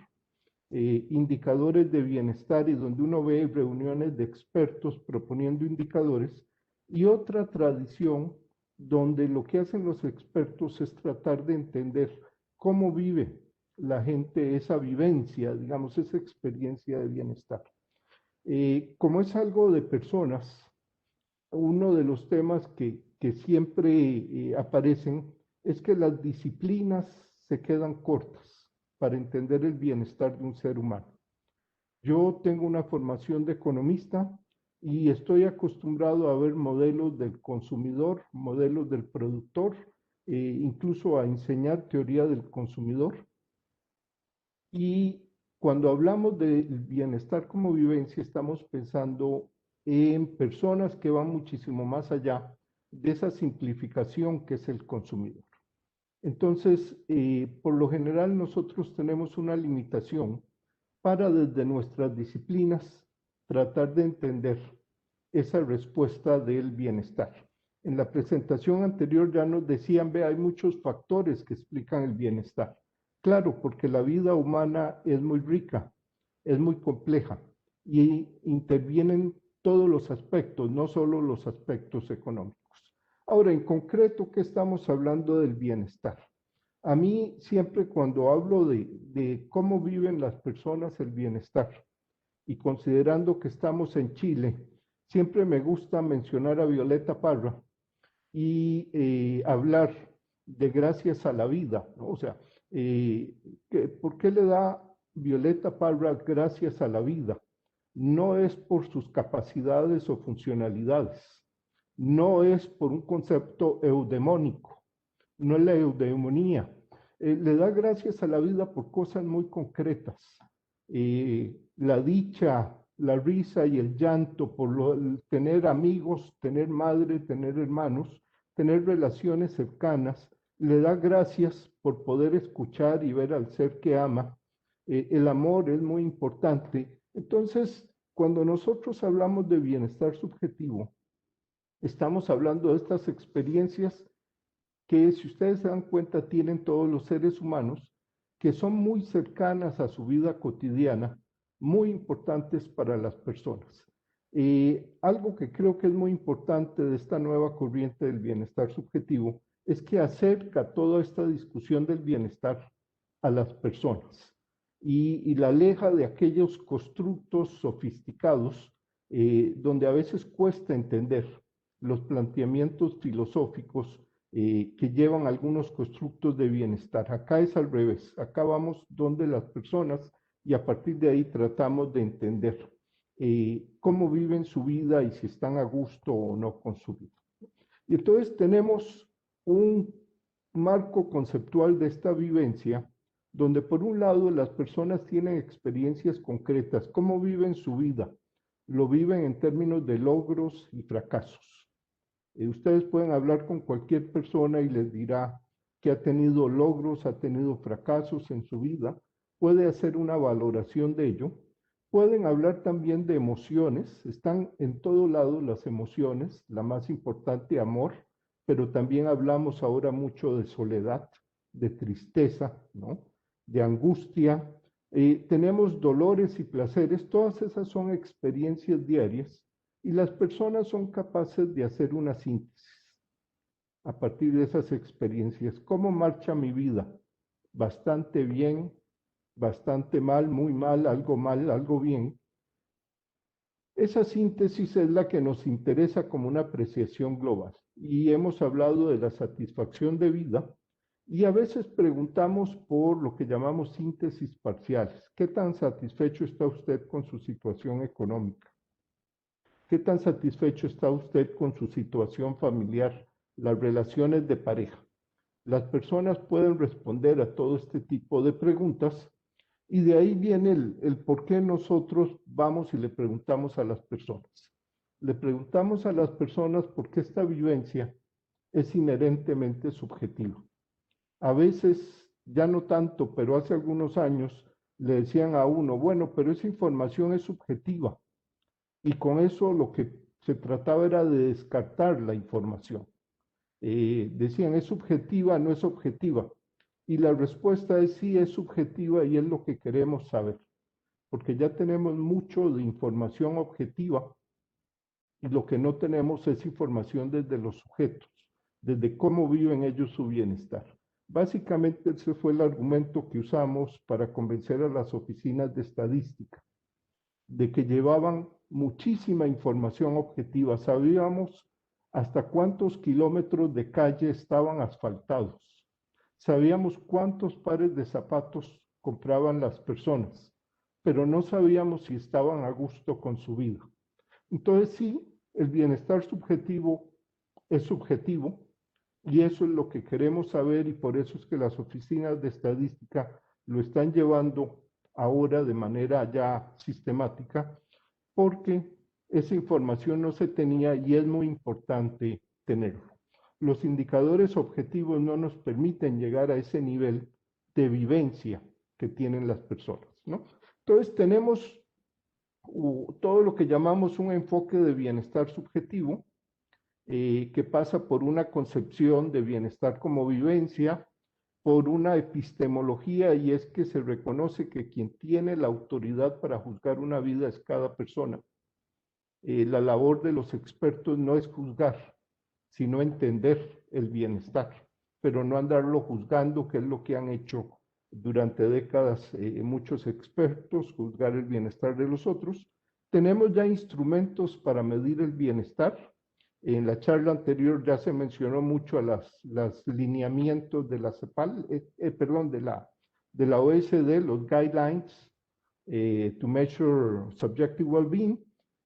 S5: indicadores de bienestar y donde uno ve reuniones de expertos proponiendo indicadores, y otra tradición donde lo que hacen los expertos es tratar de entender cómo vive la gente esa vivencia, digamos, esa experiencia de bienestar. Como es algo de personas, uno de los temas que siempre aparecen es que las disciplinas se quedan cortas para entender el bienestar de un ser humano. Yo tengo una formación de economista y estoy acostumbrado a ver modelos del consumidor, modelos del productor, incluso a enseñar teoría del consumidor. Y cuando hablamos del bienestar como vivencia, estamos pensando en personas que van muchísimo más allá de esa simplificación que es el consumidor. Entonces, por lo general nosotros tenemos una limitación para desde nuestras disciplinas tratar de entender esa respuesta del bienestar. En la presentación anterior ya nos decían, ve, hay muchos factores que explican el bienestar. Claro, porque la vida humana es muy rica, es muy compleja y intervienen todos los aspectos, no solo los aspectos económicos. Ahora, en concreto, ¿qué estamos hablando del bienestar? A mí siempre cuando hablo de cómo viven las personas el bienestar y considerando que estamos en Chile, siempre me gusta mencionar a Violeta Parra y hablar de gracias a la vida, ¿no? O sea, ¿por qué le da Violeta Parra gracias a la vida? No es por sus capacidades o funcionalidades, no es por un concepto eudemónico, no es la eudemonía. Le da gracias a la vida por cosas muy concretas. La dicha, la risa y el llanto por tener amigos, tener madre, tener hermanos, tener relaciones cercanas. Le da gracias por poder escuchar y ver al ser que ama. El amor es muy importante. Entonces, cuando nosotros hablamos de bienestar subjetivo, estamos hablando de estas experiencias que, si ustedes se dan cuenta, tienen todos los seres humanos, que son muy cercanas a su vida cotidiana, muy importantes para las personas. Algo que creo que es muy importante de esta nueva corriente del bienestar subjetivo es que acerca toda esta discusión del bienestar a las personas y la aleja de aquellos constructos sofisticados donde a veces cuesta entender los planteamientos filosóficos que llevan algunos constructos de bienestar. Acá es al revés, acá vamos donde las personas y a partir de ahí tratamos de entender cómo viven su vida y si están a gusto o no con su vida. Y entonces tenemos un marco conceptual de esta vivencia donde por un lado las personas tienen experiencias concretas, cómo viven su vida, lo viven en términos de logros y fracasos. Ustedes pueden hablar con cualquier persona y les dirá que ha tenido logros, ha tenido fracasos en su vida, puede hacer una valoración de ello. Pueden hablar también de emociones, están en todo lado las emociones, la más importante, amor, pero también hablamos ahora mucho de soledad, de tristeza, ¿no? De angustia. Tenemos dolores y placeres, todas esas son experiencias diarias y las personas son capaces de hacer una síntesis a partir de esas experiencias. ¿Cómo marcha mi vida? Bastante bien, bastante mal, muy mal, algo bien. Esa síntesis es la que nos interesa como una apreciación global. Y hemos hablado de la satisfacción de vida y a veces preguntamos por lo que llamamos síntesis parciales. ¿Qué tan satisfecho está usted con su situación económica? ¿Qué tan satisfecho está usted con su situación familiar, las relaciones de pareja? Las personas pueden responder a todo este tipo de preguntas y de ahí viene el por qué nosotros vamos y le preguntamos a las personas. Le preguntamos a las personas por qué esta vivencia es inherentemente subjetiva. A veces, ya no tanto, pero hace algunos años le decían a uno, bueno, pero esa información es subjetiva. Y con eso lo que se trataba era de descartar la información. Decían, ¿es subjetiva? ¿No es objetiva? Y la respuesta es sí, es subjetiva y es lo que queremos saber, porque ya tenemos mucho de información objetiva y lo que no tenemos es información desde los sujetos, desde cómo viven ellos su bienestar. Básicamente ese fue el argumento que usamos para convencer a las oficinas de estadística, de que llevaban muchísima información objetiva. Sabíamos hasta cuántos kilómetros de calle estaban asfaltados. Sabíamos cuántos pares de zapatos compraban las personas. pero no sabíamos si estaban a gusto con su vida. Entonces sí, el bienestar subjetivo es subjetivo y eso es lo que queremos saber y por eso es que las oficinas de estadística lo están llevando ahora de manera ya sistemática, porque esa información no se tenía y es muy importante tenerlo. Los indicadores objetivos no nos permiten llegar a ese nivel de vivencia que tienen las personas, ¿no? Entonces tenemos todo lo que llamamos un enfoque de bienestar subjetivo, que pasa por una concepción de bienestar como vivencia, por una epistemología, y es que se reconoce que quien tiene la autoridad para juzgar una vida es cada persona. La labor de los expertos no es juzgar, sino entender el bienestar, pero no andarlo juzgando, que es lo que han hecho durante décadas muchos expertos, juzgar el bienestar de los otros. Tenemos ya instrumentos para medir el bienestar. En la charla anterior ya se mencionó mucho a los lineamientos de la CEPAL, perdón, de la OSD, los guidelines to measure subjective well-being,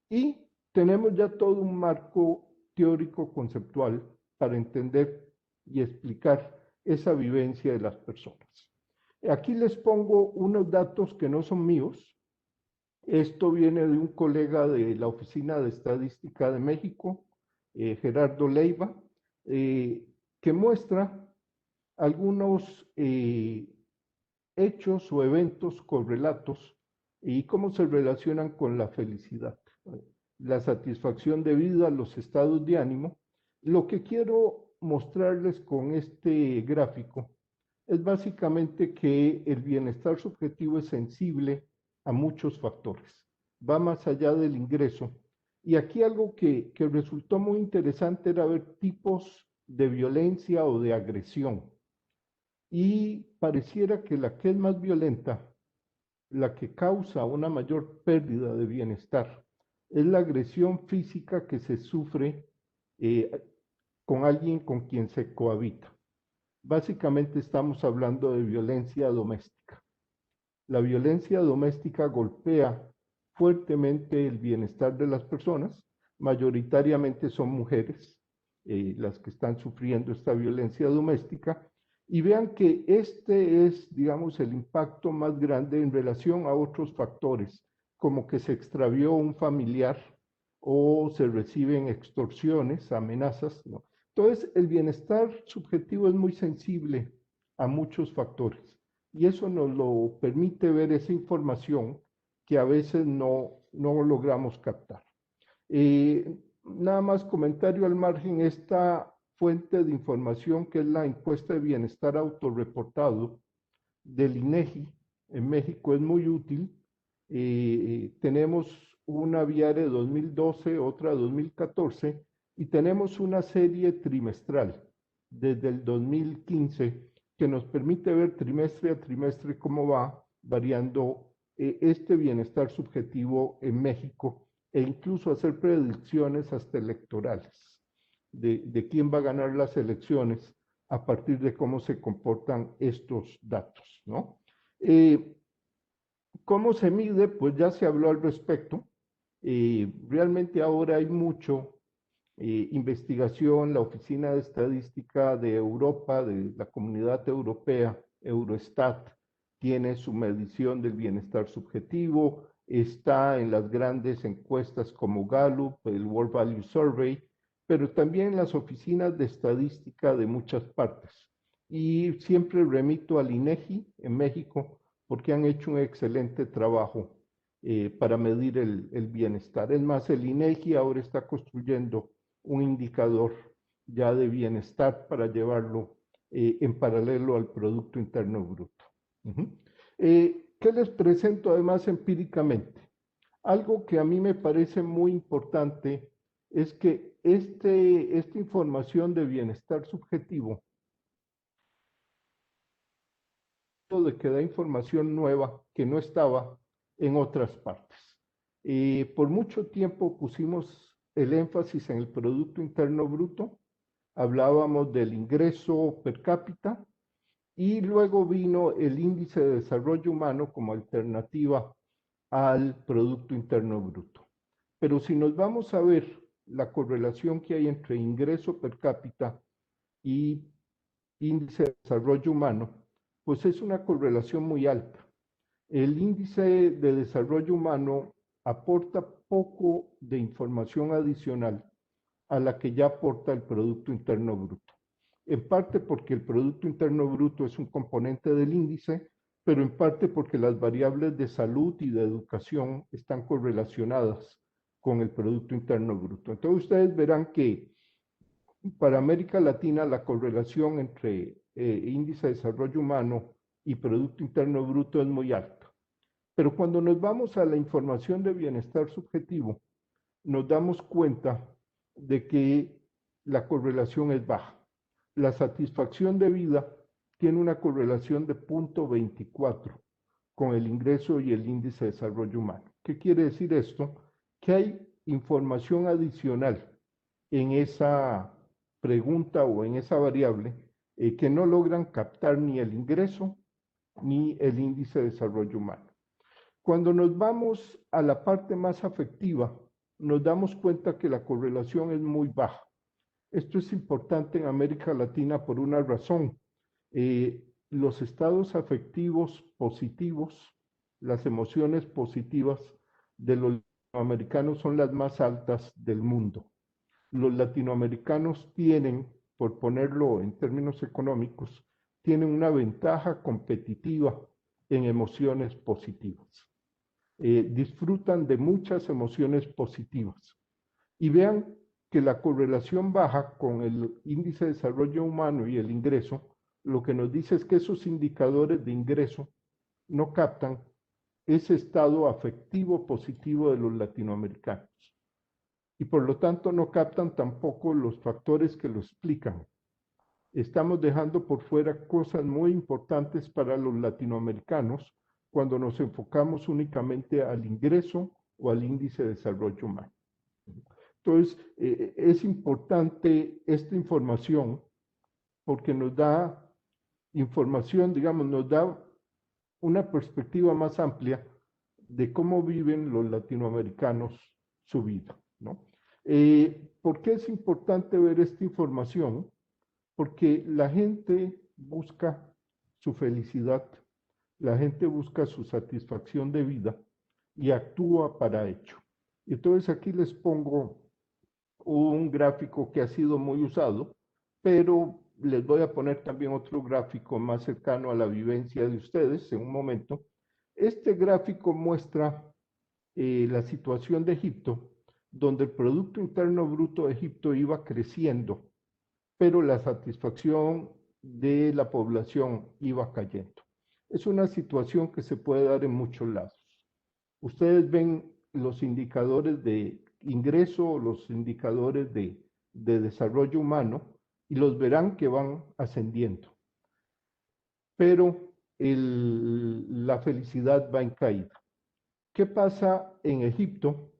S5: y tenemos ya todo un marco teórico conceptual para entender y explicar esa vivencia de las personas. Aquí les pongo unos datos que no son míos. Esto viene de un colega de la Oficina de Estadística de México, Gerardo Leiva, que muestra algunos hechos o eventos correlatos y cómo se relacionan con la felicidad, la satisfacción de vida, los estados de ánimo. Lo que quiero mostrarles con este gráfico es básicamente que el bienestar subjetivo es sensible a muchos factores, va más allá del ingreso. Y aquí algo que resultó muy interesante era ver tipos de violencia o de agresión. Y pareciera que la que es más violenta, la que causa una mayor pérdida de bienestar, es la agresión física que se sufre con alguien con quien se cohabita. Básicamente estamos hablando de violencia doméstica. La violencia doméstica golpea fuertemente el bienestar de las personas, mayoritariamente son mujeres las que están sufriendo esta violencia doméstica, y vean que este es, digamos, el impacto más grande en relación a otros factores, como que se extravió un familiar o se reciben extorsiones, amenazas, ¿no? Entonces, el bienestar subjetivo es muy sensible a muchos factores y eso nos lo permite ver esa información que a veces no logramos captar. Nada más comentario al margen, esta fuente de información que es la encuesta de bienestar autorreportado del INEGI en México es muy útil. Tenemos una Viare 2012, otra 2014 y tenemos una serie trimestral desde el 2015 que nos permite ver trimestre a trimestre cómo va variando este bienestar subjetivo en México e incluso hacer predicciones hasta electorales de quién va a ganar las elecciones a partir de cómo se comportan estos datos, ¿no? ¿Cómo se mide? Pues ya se habló al respecto. Realmente ahora hay mucho investigación, la Oficina de Estadística de Europa, de la Comunidad Europea, Eurostat, tiene su medición del bienestar subjetivo, está en las grandes encuestas como Gallup, el World Value Survey, pero también las oficinas de estadística de muchas partes. Y siempre remito al INEGI en México, porque han hecho un excelente trabajo para medir el bienestar. Es más, el INEGI ahora está construyendo un indicador ya de bienestar para llevarlo en paralelo al Producto Interno Bruto. ¿Qué les presento además empíricamente? Algo que a mí me parece muy importante es que esta información de bienestar subjetivo, de que da información nueva que no estaba en otras partes. Por mucho tiempo pusimos el énfasis en el Producto Interno Bruto, hablábamos del ingreso per cápita y luego vino el Índice de Desarrollo Humano como alternativa al Producto Interno Bruto. Pero si nos vamos a ver la correlación que hay entre ingreso per cápita y índice de desarrollo humano, pues es una correlación muy alta. El índice de desarrollo humano aporta poco de información adicional a la que ya aporta el Producto Interno Bruto. En parte porque el Producto Interno Bruto es un componente del índice, pero en parte porque las variables de salud y de educación están correlacionadas con el Producto Interno Bruto. Entonces ustedes verán que para América Latina la correlación entre índice de desarrollo humano y Producto Interno Bruto es muy alta. Pero cuando nos vamos a la información de bienestar subjetivo, nos damos cuenta de que la correlación es baja. La satisfacción de vida tiene una correlación de 0.24 con el ingreso y el índice de desarrollo humano. ¿Qué quiere decir esto? Que hay información adicional en esa pregunta o en esa variable que no logran captar ni el ingreso ni el índice de desarrollo humano. Cuando nos vamos a la parte más afectiva, nos damos cuenta que la correlación es muy baja. Esto es importante en América Latina por una razón. Los estados afectivos positivos, las emociones positivas de los latinoamericanos son las más altas del mundo. Los latinoamericanos tienen, por ponerlo en términos económicos, tienen una ventaja competitiva en emociones positivas. Disfrutan de muchas emociones positivas. Y vean que la correlación baja con el índice de desarrollo humano y el ingreso, lo que nos dice es que esos indicadores de ingreso no captan ese estado afectivo positivo de los latinoamericanos. Y por lo tanto no captan tampoco los factores que lo explican. Estamos dejando por fuera cosas muy importantes para los latinoamericanos cuando nos enfocamos únicamente al ingreso o al índice de desarrollo humano. Entonces, es importante esta información porque nos da información, digamos, nos da una perspectiva más amplia de cómo viven los latinoamericanos su vida, ¿no? ¿Por qué es importante ver esta información? Porque la gente busca su felicidad, la gente busca su satisfacción de vida y actúa para ello. Entonces aquí les pongo un gráfico que ha sido muy usado, pero les voy a poner también otro gráfico más cercano a la vivencia de ustedes en un momento. Este gráfico muestra la situación de Egipto, donde el Producto Interno Bruto de Egipto iba creciendo, pero la satisfacción de la población iba cayendo. Es una situación que se puede dar en muchos lados. Ustedes ven los indicadores de ingreso, los indicadores de desarrollo humano, y los verán que van ascendiendo. Pero la felicidad va en caída. ¿Qué pasa en Egipto?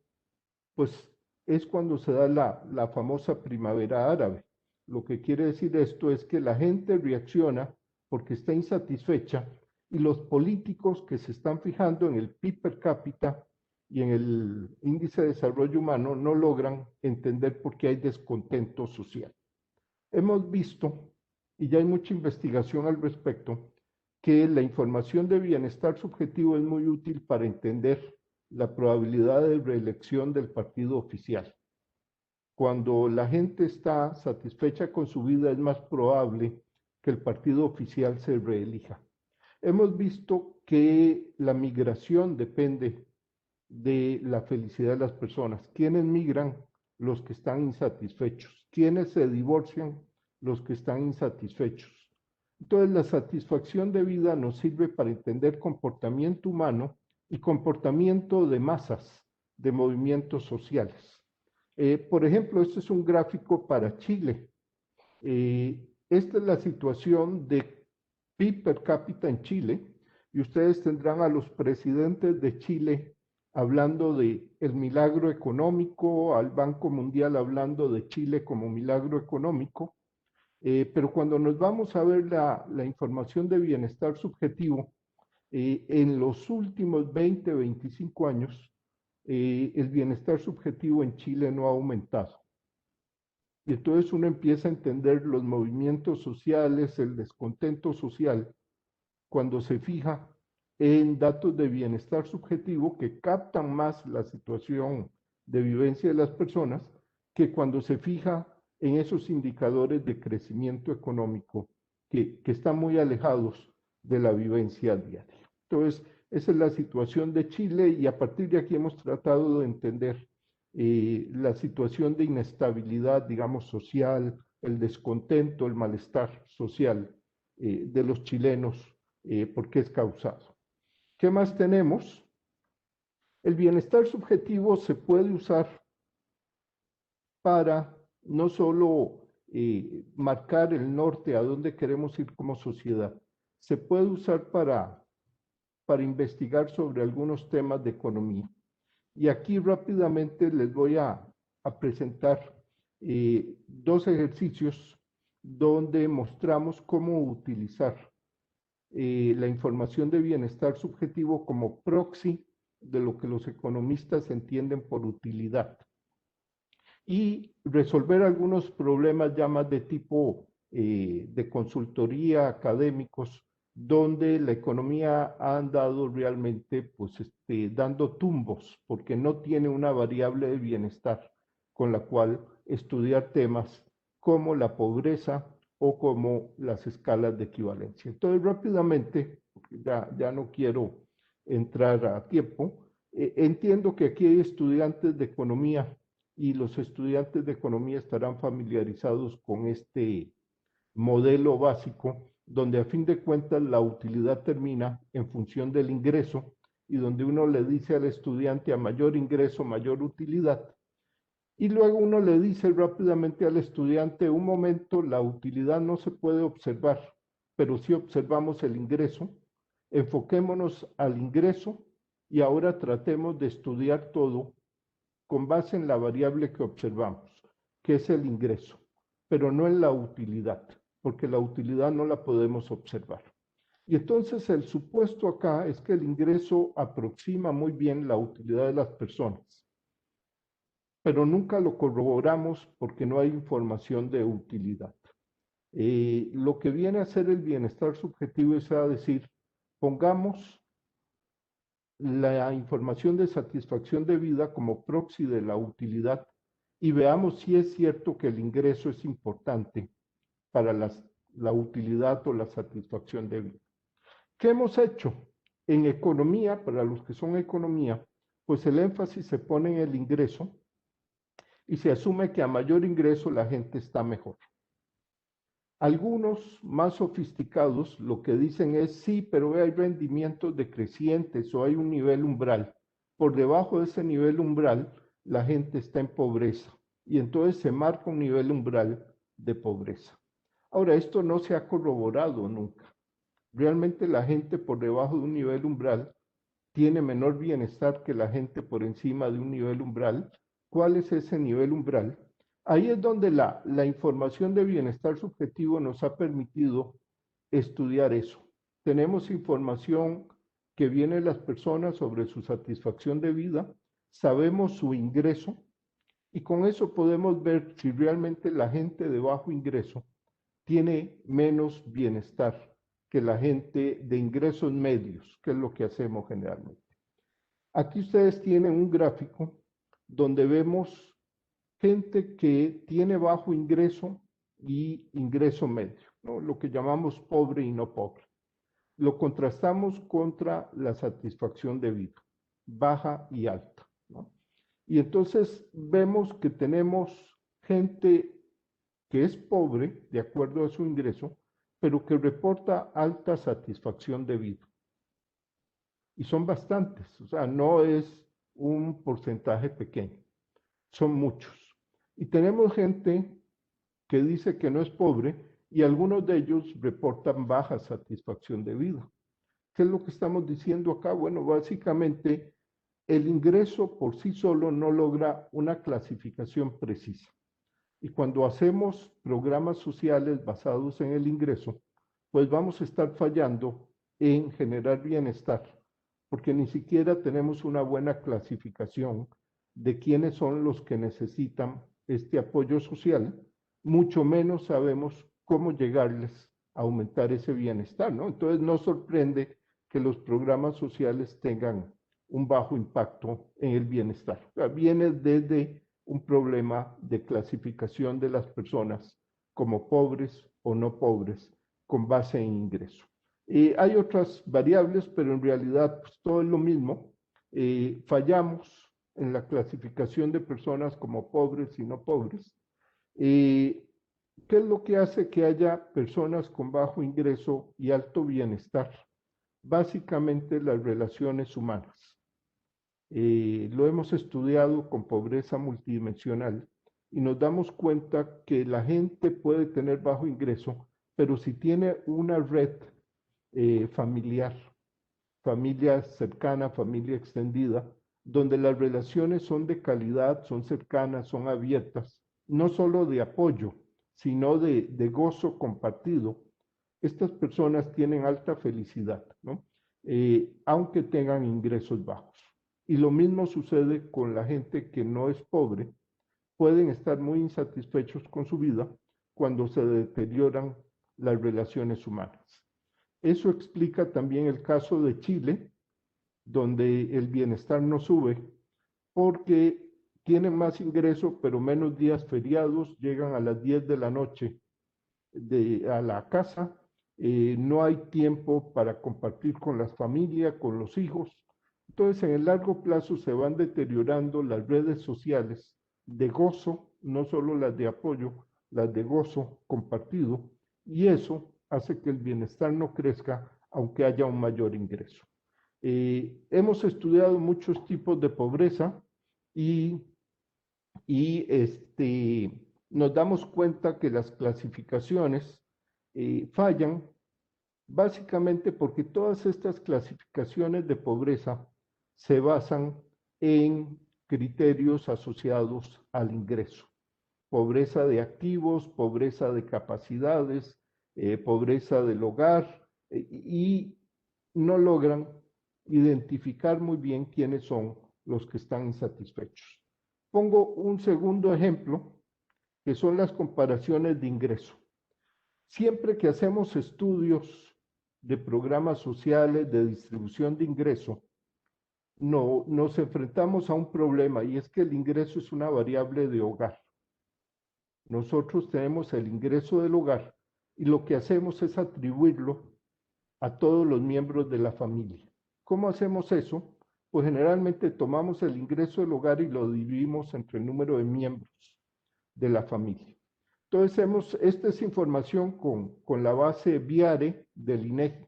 S5: Pues es cuando se da la famosa primavera árabe. Lo que quiere decir esto es que la gente reacciona porque está insatisfecha y los políticos que se están fijando en el PIB per cápita y en el índice de desarrollo humano no logran entender por qué hay descontento social. Hemos visto, y ya hay mucha investigación al respecto, que la información de bienestar subjetivo es muy útil para entender la probabilidad de reelección del partido oficial. Cuando la gente está satisfecha con su vida, es más probable que el partido oficial se reelija. Hemos visto que la migración depende de la felicidad de las personas. ¿Quiénes migran? Los que están insatisfechos. ¿Quiénes se divorcian? Los que están insatisfechos. Entonces, la satisfacción de vida nos sirve para entender comportamiento humano y comportamiento de masas, de movimientos sociales. Por ejemplo, este es un gráfico para Chile. Esta es la situación de PIB per cápita en Chile, y ustedes tendrán a los presidentes de Chile hablando de el milagro económico, al Banco Mundial hablando de Chile como milagro económico, pero cuando nos vamos a ver la información de bienestar subjetivo, En los últimos 20, 25 años, el bienestar subjetivo en Chile no ha aumentado. Y entonces uno empieza a entender los movimientos sociales, el descontento social, cuando se fija en datos de bienestar subjetivo que captan más la situación de vivencia de las personas que cuando se fija en esos indicadores de crecimiento económico que están muy alejados de la vivencia diaria. Entonces, esa es la situación de Chile y a partir de aquí hemos tratado de entender la situación de inestabilidad, digamos, social, el descontento, el malestar social de los chilenos, por qué es causado. ¿Qué más tenemos? El bienestar subjetivo se puede usar para no solo marcar el norte a dónde queremos ir como sociedad, se puede usar para investigar sobre algunos temas de economía. Y aquí rápidamente les voy a presentar dos ejercicios donde mostramos cómo utilizar la información de bienestar subjetivo como proxy de lo que los economistas entienden por utilidad y resolver algunos problemas ya más de tipo de consultoría, académicos, donde la economía ha andado realmente pues, dando tumbos porque no tiene una variable de bienestar con la cual estudiar temas como la pobreza o como las escalas de equivalencia. Entonces, rápidamente, porque ya no quiero entrar a tiempo, entiendo que aquí hay estudiantes de economía y los estudiantes de economía estarán familiarizados con este modelo básico, donde a fin de cuentas la utilidad termina en función del ingreso y donde uno le dice al estudiante a mayor ingreso, mayor utilidad. Y luego uno le dice rápidamente al estudiante, un momento, la utilidad no se puede observar, pero sí observamos el ingreso, enfoquémonos al ingreso y ahora tratemos de estudiar todo con base en la variable que observamos, que es el ingreso, pero no en la utilidad, porque la utilidad no la podemos observar. Y entonces el supuesto acá es que el ingreso aproxima muy bien la utilidad de las personas, pero nunca lo corroboramos porque no hay información de utilidad. Lo que viene a ser el bienestar subjetivo es a decir, pongamos la información de satisfacción de vida como proxy de la utilidad y veamos si es cierto que el ingreso es importante para la utilidad o la satisfacción de vida. ¿Qué hemos hecho? En economía, para los que son economía, pues el énfasis se pone en el ingreso y se asume que a mayor ingreso la gente está mejor. Algunos más sofisticados lo que dicen es sí, pero hay rendimientos decrecientes o hay un nivel umbral. Por debajo de ese nivel umbral, la gente está en pobreza y entonces se marca un nivel umbral de pobreza. Ahora, esto no se ha corroborado nunca. Realmente la gente por debajo de un nivel umbral tiene menor bienestar que la gente por encima de un nivel umbral. ¿Cuál es ese nivel umbral? Ahí es donde la información de bienestar subjetivo nos ha permitido estudiar eso. Tenemos información que viene de las personas sobre su satisfacción de vida, sabemos su ingreso y con eso podemos ver si realmente la gente de bajo ingreso tiene menos bienestar que la gente de ingresos medios, que es lo que hacemos generalmente. Aquí ustedes tienen un gráfico donde vemos gente que tiene bajo ingreso y ingreso medio, ¿no? Lo que llamamos pobre y no pobre. Lo contrastamos contra la satisfacción de vida, baja y alta, ¿no? Y entonces vemos que tenemos gente que es pobre de acuerdo a su ingreso, pero que reporta alta satisfacción de vida. Y son bastantes, o sea, no es un porcentaje pequeño, son muchos. Y tenemos gente que dice que no es pobre y algunos de ellos reportan baja satisfacción de vida. ¿Qué es lo que estamos diciendo acá? Bueno, básicamente el ingreso por sí solo no logra una clasificación precisa. Y cuando hacemos programas sociales basados en el ingreso, pues vamos a estar fallando en generar bienestar, porque ni siquiera tenemos una buena clasificación de quiénes son los que necesitan este apoyo social, mucho menos sabemos cómo llegarles a aumentar ese bienestar, ¿no? Entonces no sorprende que los programas sociales tengan un bajo impacto en el bienestar. O sea, viene desde un problema de clasificación de las personas como pobres o no pobres con base en ingreso. Hay otras variables, pero en realidad pues, todo es lo mismo. Fallamos en la clasificación de personas como pobres y no pobres. ¿Qué es lo que hace que haya personas con bajo ingreso y alto bienestar? Básicamente las relaciones humanas. Lo hemos estudiado con pobreza multidimensional y nos damos cuenta que la gente puede tener bajo ingreso, pero si tiene una red familiar, familia cercana, familia extendida, donde las relaciones son de calidad, son cercanas, son abiertas, no solo de apoyo, sino de gozo compartido, estas personas tienen alta felicidad, ¿no? Aunque tengan ingresos bajos. Y lo mismo sucede con la gente que no es pobre, pueden estar muy insatisfechos con su vida cuando se deterioran las relaciones humanas. Eso explica también el caso de Chile, donde el bienestar no sube porque tienen más ingreso, pero menos días feriados, llegan a las 10 de la noche a la casa, no hay tiempo para compartir con la familia, con los hijos. Entonces, en el largo plazo se van deteriorando las redes sociales de gozo, no solo las de apoyo, las de gozo compartido, y eso hace que el bienestar no crezca aunque haya un mayor ingreso. Hemos estudiado muchos tipos de pobreza y, nos damos cuenta que las clasificaciones fallan básicamente porque todas estas clasificaciones de pobreza se basan en criterios asociados al ingreso. Pobreza de activos, pobreza de capacidades, pobreza del hogar, y no logran identificar muy bien quiénes son los que están insatisfechos. Pongo un segundo ejemplo, que son las comparaciones de ingreso. Siempre que hacemos estudios de programas sociales de distribución de ingreso, nos enfrentamos a un problema y es que el ingreso es una variable de hogar. Nosotros tenemos el ingreso del hogar y lo que hacemos es atribuirlo a todos los miembros de la familia. ¿Cómo hacemos eso? Pues generalmente tomamos el ingreso del hogar y lo dividimos entre el número de miembros de la familia. Entonces, esta es información con la base VIARE del INEGI.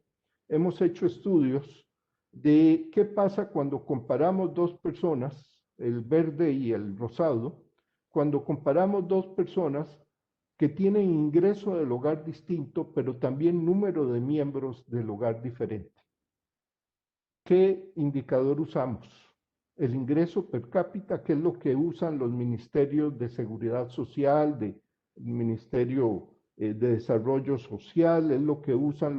S5: Hemos hecho estudios de qué pasa cuando comparamos dos personas, el verde y el rosado, cuando comparamos dos personas que tienen ingreso del hogar distinto, pero también número de miembros del hogar diferente. ¿Qué indicador usamos? El ingreso per cápita, que es lo que usan los ministerios de Seguridad Social, del Ministerio de Desarrollo Social, es lo que usan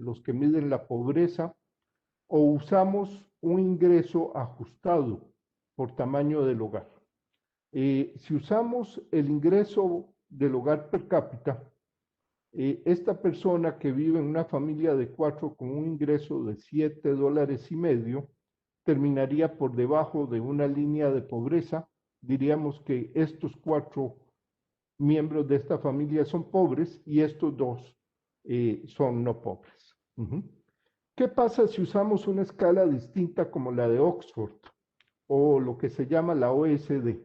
S5: los que miden la pobreza, o usamos un ingreso ajustado por tamaño del hogar. Si usamos el ingreso del hogar per cápita, esta persona que vive en una familia de 4 con un ingreso de $7.50 terminaría por debajo de una línea de pobreza. Diríamos que estos 4 miembros de esta familia son pobres y estos 2 son no pobres. ¿Qué pasa si usamos una escala distinta como la de Oxford o lo que se llama la OSD?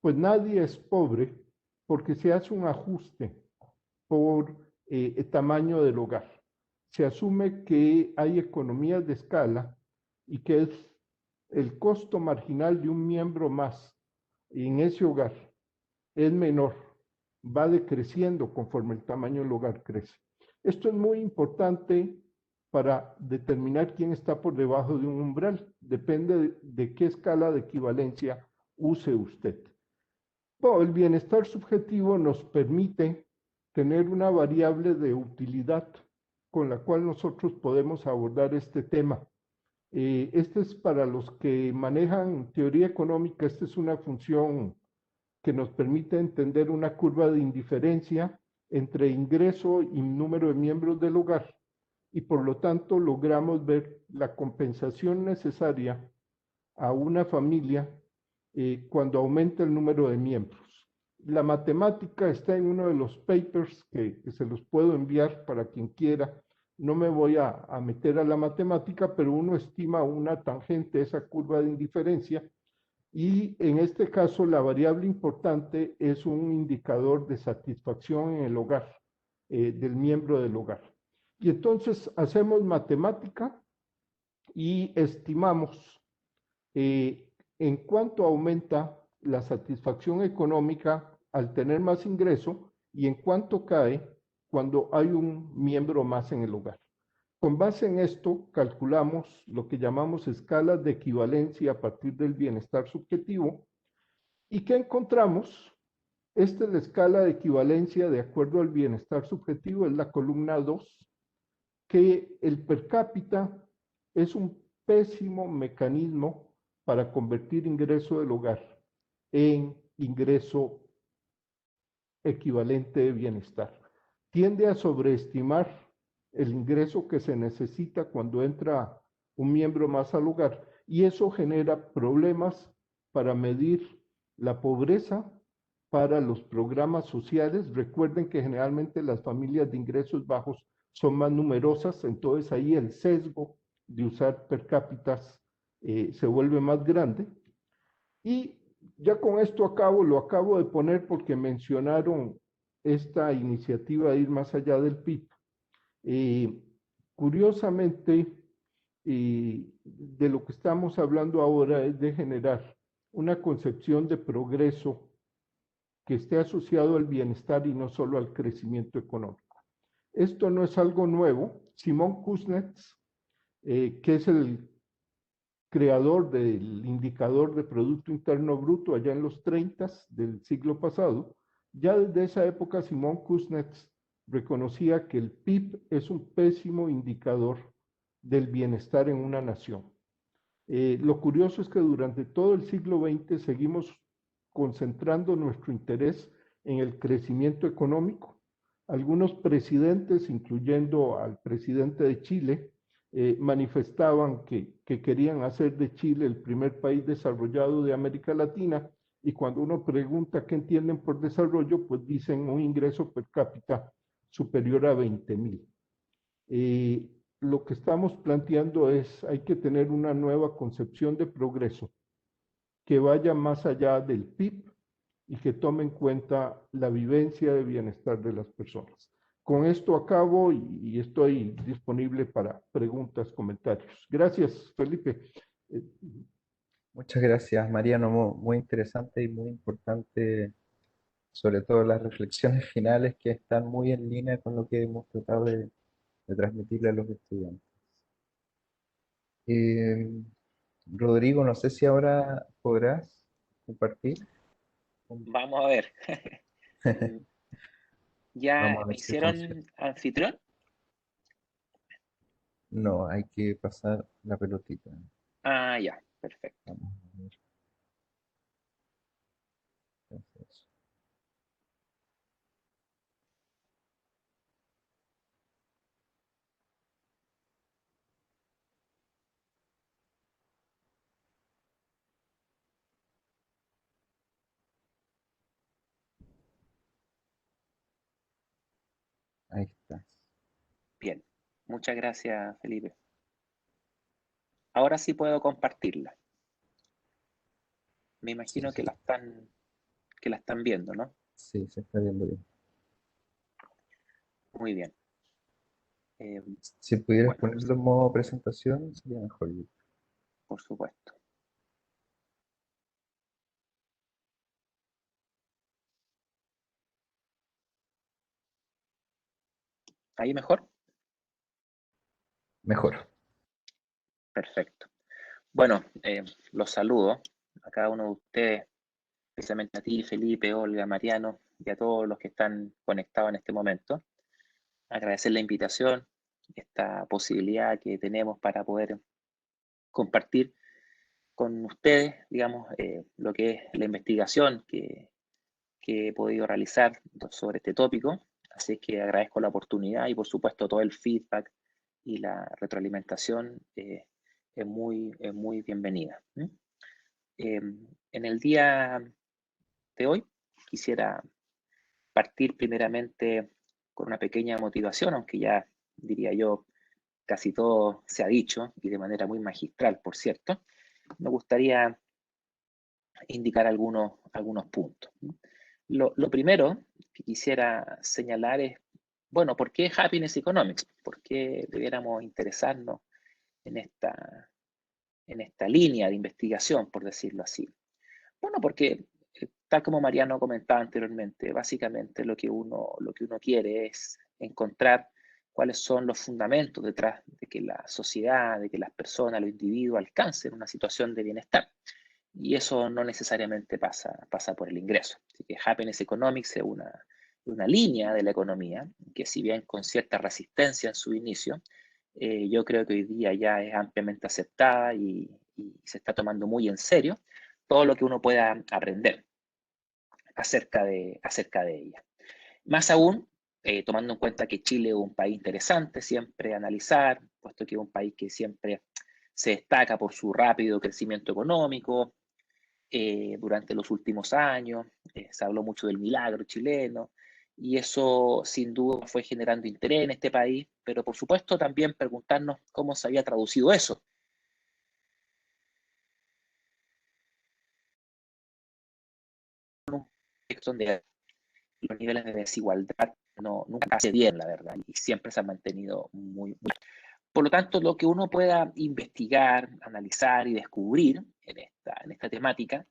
S5: Pues nadie es pobre porque se hace un ajuste por el tamaño del hogar. Se asume que hay economías de escala y que es el costo marginal de un miembro más en ese hogar es menor, va decreciendo conforme el tamaño del hogar crece. Esto es muy importante para determinar quién está por debajo de un umbral. Depende de qué escala de equivalencia use usted. Bueno, el bienestar subjetivo nos permite tener una variable de utilidad con la cual nosotros podemos abordar este tema. Este es para los que manejan teoría económica, esta es una función que nos permite entender una curva de indiferencia entre ingreso y número de miembros del hogar, y por lo tanto logramos ver la compensación necesaria a una familia cuando aumenta el número de miembros. La matemática está en uno de los papers que se los puedo enviar para quien quiera. No me voy a meter a la matemática, pero uno estima una tangente, esa curva de indiferencia, y en este caso la variable importante es un indicador de satisfacción en el hogar, del miembro del hogar. Y entonces hacemos matemática y estimamos en cuánto aumenta la satisfacción económica al tener más ingreso y en cuánto cae cuando hay un miembro más en el hogar. Con base en esto, calculamos lo que llamamos escalas de equivalencia a partir del bienestar subjetivo. ¿Y qué encontramos? Esta es la escala de equivalencia de acuerdo al bienestar subjetivo, es la columna 2, que el per cápita es un pésimo mecanismo para convertir ingreso del hogar en ingreso equivalente de bienestar. Tiende a sobreestimar el ingreso que se necesita cuando entra un miembro más al hogar, y eso genera problemas para medir la pobreza, para los programas sociales. Recuerden que generalmente las familias de ingresos bajos son más numerosas, entonces ahí el sesgo de usar per cápitas se vuelve más grande. Y ya con esto lo acabo de poner porque mencionaron esta iniciativa de ir más allá del PIB. Curiosamente, de lo que estamos hablando ahora es de generar una concepción de progreso que esté asociado al bienestar y no solo al crecimiento económico. Esto no es algo nuevo. Simon Kuznets, que es el creador del indicador de Producto Interno Bruto allá en los 30 del siglo pasado, ya desde esa época Simon Kuznets reconocía que el PIB es un pésimo indicador del bienestar en una nación. Lo curioso es que durante todo el siglo XX seguimos concentrando nuestro interés en el crecimiento económico. Algunos presidentes, incluyendo al presidente de Chile, manifestaban que querían hacer de Chile el primer país desarrollado de América Latina, y cuando uno pregunta qué entienden por desarrollo, pues dicen un ingreso per cápita superior a 20,000. Lo que estamos planteando es, hay que tener una nueva concepción de progreso que vaya más allá del PIB y que tome en cuenta la vivencia de bienestar de las personas. Con esto acabo y estoy disponible para preguntas, comentarios. Gracias, Felipe.
S1: Muchas gracias, Mariano. Muy interesante y muy importante, sobre todo las reflexiones finales que están muy en línea con lo que hemos tratado de transmitirle a los estudiantes. Eh, Rodrigo, no sé si ahora podrás compartir.
S3: Vamos a ver. ¿Ya
S1: Vamos a ver si funciona.
S3: hicieron anfitrión?
S1: No, hay que pasar la pelotita.
S3: Ah, ya, perfecto.
S1: Vamos a ver. Entonces, ahí estás.
S3: Bien, muchas gracias, Felipe. Ahora sí puedo compartirla. Me imagino
S1: Sí,
S3: que la están viendo, ¿no?
S1: sí, se está viendo bien.
S3: Muy bien.
S1: Si pudieras
S3: Bueno,
S1: ponerlo en modo presentación, sería mejor.
S3: por supuesto. ¿Ahí mejor?
S1: Mejor.
S3: Perfecto. Bueno, los saludo a cada uno de ustedes, especialmente a ti, Felipe, Olga, Mariano, y a todos los que están conectados en este momento. Agradecer la invitación esta posibilidad que tenemos para poder compartir con ustedes, digamos, lo que es la investigación que he podido realizar sobre este tópico. Así es que agradezco la oportunidad y, por supuesto, todo el feedback y la retroalimentación es muy bienvenida. En el día de hoy quisiera partir primeramente con una pequeña motivación, aunque ya diría yo casi todo se ha dicho y de manera muy magistral, por cierto. Me gustaría indicar algunos puntos. Lo primero que quisiera señalar es, bueno, ¿por qué Happiness Economics? ¿Por qué debiéramos interesarnos en esta línea de investigación, por decirlo así? Bueno, porque tal como Mariano comentaba anteriormente, básicamente lo que uno quiere es encontrar cuáles son los fundamentos detrás de que la sociedad, de que las personas, los individuos alcancen una situación de bienestar. Y eso no necesariamente pasa por el ingreso. Así que Happiness Economics es una línea de la economía que, si bien con cierta resistencia en su inicio, yo creo que hoy día ya es ampliamente aceptada y se está tomando muy en serio todo lo que uno pueda aprender acerca de ella. Más aún, tomando en cuenta que Chile es un país interesante siempre analizar, puesto que es un país que siempre se destaca por su rápido crecimiento económico. Durante los últimos años se habló mucho del milagro chileno, y eso sin duda fue generando interés en este país, pero por supuesto también preguntarnos cómo se había traducido eso. Donde los niveles de desigualdad nunca hace bien, la verdad, y siempre se han mantenido muy. Por lo tanto, lo que uno pueda investigar, analizar y descubrir en esta temática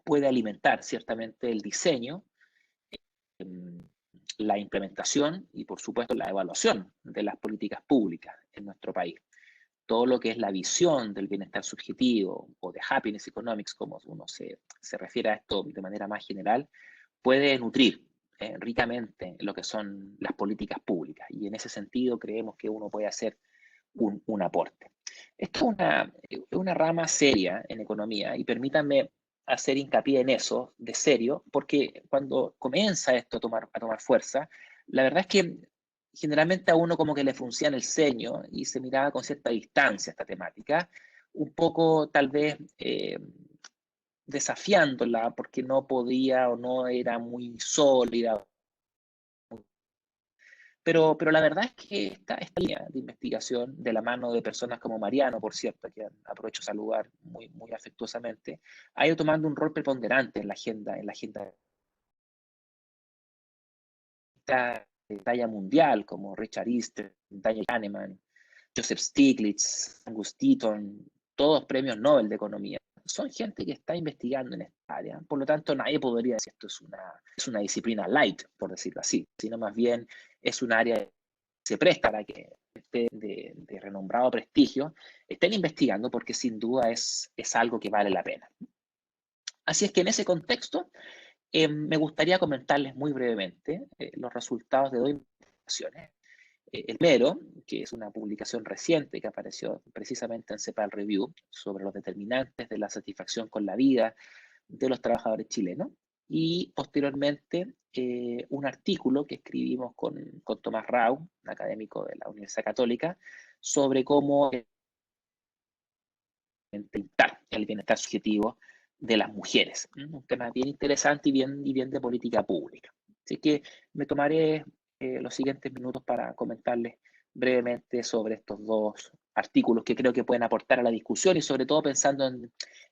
S3: puede alimentar ciertamente el diseño, la implementación y, por supuesto, la evaluación de las políticas públicas en nuestro país. Todo lo que es la visión del bienestar subjetivo o de Happiness Economics, como uno se refiere a esto de manera más general, puede nutrir ricamente lo que son las políticas públicas, y en ese sentido creemos que uno puede hacer un aporte. Esto es una rama seria en economía, y permítanme hacer hincapié en eso de serio, porque cuando comienza esto a tomar fuerza, la verdad es que generalmente a uno como que le fruncía en el ceño y se miraba con cierta distancia esta temática, un poco tal vez desafiándola porque no podía o no era muy sólida. Pero la verdad es que esta línea de investigación, de la mano de personas como Mariano, por cierto, que aprovecho de saludar muy afectuosamente, ha ido tomando un rol preponderante en la agenda de talla mundial, como Richard Easter, Daniel Kahneman, Joseph Stiglitz, Angus Deaton, todos premios Nobel de Economía. Son gente que está investigando en esta área. Por lo tanto, nadie podría decir que esto es una disciplina light, por decirlo así, sino más bien es un área que se presta para que de renombrado prestigio estén investigando, porque sin duda es algo que vale la pena. Así es que en ese contexto me gustaría comentarles muy brevemente los resultados de dos investigaciones. El primero, que es una publicación reciente que apareció precisamente en CEPAL Review sobre los determinantes de la satisfacción con la vida de los trabajadores chilenos, y posteriormente un artículo que escribimos con Tomás Rau, un académico de la Universidad Católica, sobre cómo intentar el bienestar subjetivo de las mujeres. Un tema bien interesante y bien de política pública. Así que me tomaré los siguientes minutos para comentarles brevemente sobre estos dos artículos que creo que pueden aportar a la discusión, y sobre todo pensando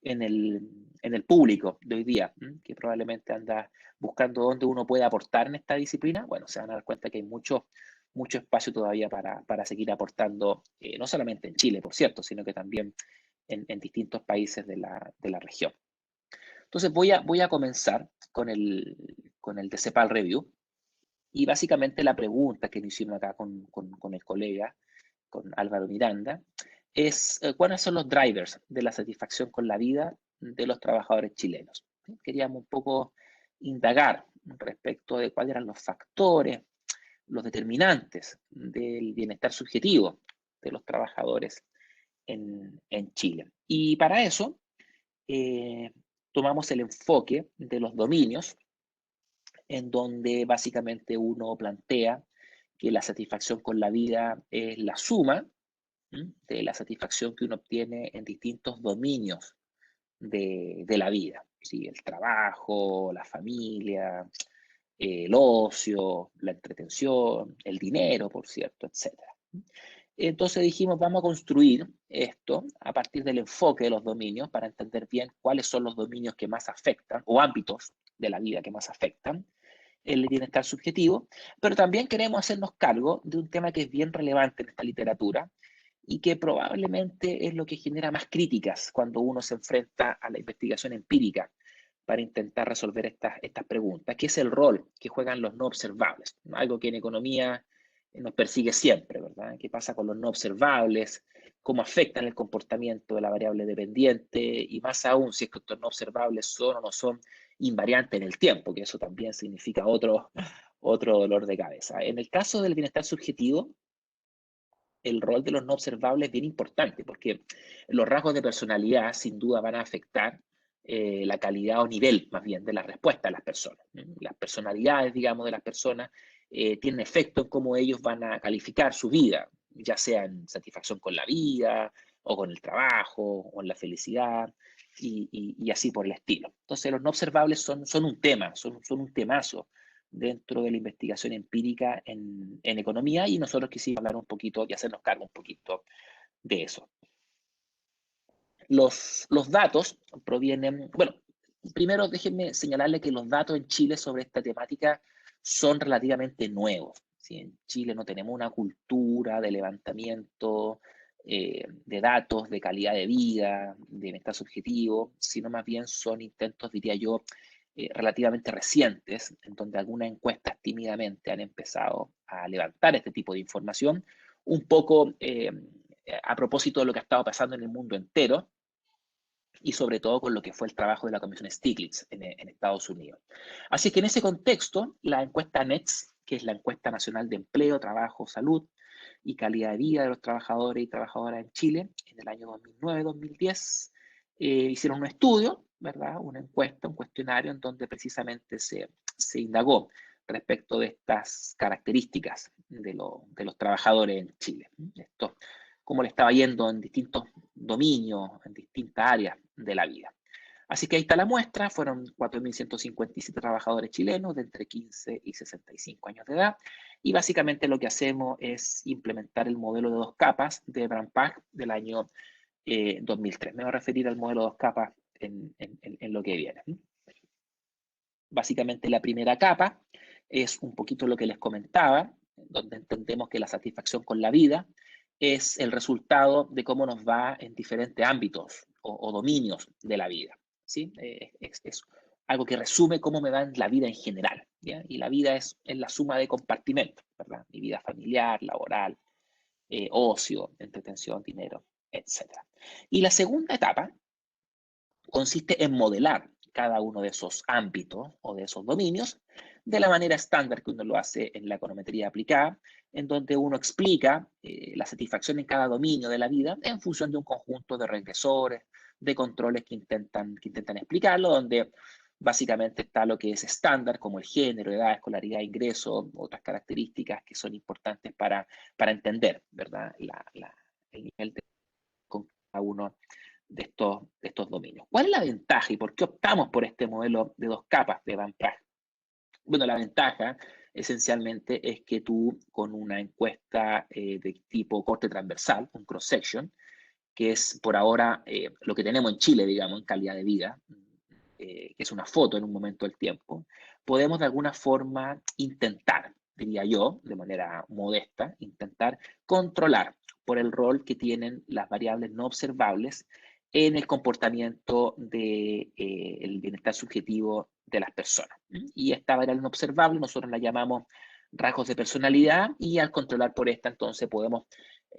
S3: en el público de hoy día, que probablemente anda buscando dónde uno puede aportar en esta disciplina. Bueno, se van a dar cuenta que hay mucho espacio todavía para seguir aportando, no solamente en Chile, por cierto, sino que también en distintos países de la región. Entonces voy a comenzar con el de CEPAL Review, y básicamente la pregunta que nos hicimos acá con el colega, con Álvaro Miranda, es ¿cuáles son los drivers de la satisfacción con la vida de los trabajadores chilenos? Queríamos un poco indagar respecto de cuáles eran los factores, los determinantes del bienestar subjetivo de los trabajadores en Chile. Y para eso tomamos el enfoque de los dominios, en donde básicamente uno plantea que la satisfacción con la vida es la suma de la satisfacción que uno obtiene en distintos dominios de la vida, ¿sí? El trabajo, la familia, el ocio, la entretención, el dinero, por cierto, etc. Entonces dijimos, vamos a construir esto a partir del enfoque de los dominios para entender bien cuáles son los dominios que más afectan, o ámbitos de la vida que más afectan el bienestar subjetivo, pero también queremos hacernos cargo de un tema que es bien relevante en esta literatura y que probablemente es lo que genera más críticas cuando uno se enfrenta a la investigación empírica para intentar resolver estas preguntas, que es el rol que juegan los no observables, algo que en economía nos persigue siempre, ¿verdad? ¿Qué pasa con los no observables? ¿Cómo afectan el comportamiento de la variable dependiente? Y más aún, si es que estos no observables son o no son invariantes en el tiempo, que eso también significa otro dolor de cabeza. En el caso del bienestar subjetivo, el rol de los no observables es bien importante, porque los rasgos de personalidad sin duda van a afectar la calidad o nivel, más bien, de la respuesta de las personas. Las personalidades, digamos, de las personas tienen efecto en cómo ellos van a calificar su vida, ya sea en satisfacción con la vida, o con el trabajo, o en la felicidad, y así por el estilo. Entonces, los no observables son un tema, son un temazo dentro de la investigación empírica en economía, y nosotros quisimos hablar un poquito y hacernos cargo un poquito de eso. Los datos provienen, bueno, primero déjenme señalarle que los datos en Chile sobre esta temática son relativamente nuevos, ¿sí? En Chile no tenemos una cultura de levantamiento de datos de calidad de vida, de bienestar subjetivo, sino más bien son intentos, diría yo, relativamente recientes, en donde algunas encuestas tímidamente han empezado a levantar este tipo de información, un poco a propósito de lo que ha estado pasando en el mundo entero, y sobre todo con lo que fue el trabajo de la Comisión Stiglitz en Estados Unidos. Así que en ese contexto, la encuesta NETS, que es la encuesta nacional de empleo, trabajo, salud y calidad de vida de los trabajadores y trabajadoras en Chile, en el año 2009-2010, hicieron un estudio, ¿verdad? Una encuesta, un cuestionario en donde precisamente se indagó respecto de estas características de los trabajadores en Chile. Esto, cómo le estaba yendo en distintos dominios, en distintas áreas de la vida. Así que ahí está la muestra, fueron 4.157 trabajadores chilenos de entre 15 y 65 años de edad, y básicamente lo que hacemos es implementar el modelo de 2 capas de Brand-Pack del año 2003. Me voy a referir al modelo de 2 capas en lo que viene. Básicamente la primera capa es un poquito lo que les comentaba, donde entendemos que la satisfacción con la vida es el resultado de cómo nos va en diferentes ámbitos o dominios de la vida, ¿sí? Es algo que resume cómo me va en la vida en general, ¿ya? Y la vida es la suma de compartimentos, ¿verdad? Mi vida familiar, laboral, ocio, entretención, dinero, etc. Y la segunda etapa consiste en modelar cada uno de esos ámbitos o de esos dominios de la manera estándar que uno lo hace en la econometría aplicada, en donde uno explica la satisfacción en cada dominio de la vida en función de un conjunto de regresores, de controles que intentan explicarlo, donde básicamente está lo que es estándar, como el género, edad, escolaridad, ingreso, otras características que son importantes para entender, ¿verdad? El nivel de con cada uno de estos dominios. ¿Cuál es la ventaja y por qué optamos por este modelo de 2 capas de Brand-Pack? Bueno, la ventaja esencialmente es que tú con una encuesta de tipo corte transversal, un cross-section, que es por ahora lo que tenemos en Chile, digamos, en calidad de vida, que es una foto en un momento del tiempo, podemos de alguna forma intentar, diría yo, de manera modesta, intentar controlar por el rol que tienen las variables no observables en el comportamiento del bienestar subjetivo de las personas. Y esta variable no observable nosotros la llamamos rasgos de personalidad, y al controlar por esta entonces podemos,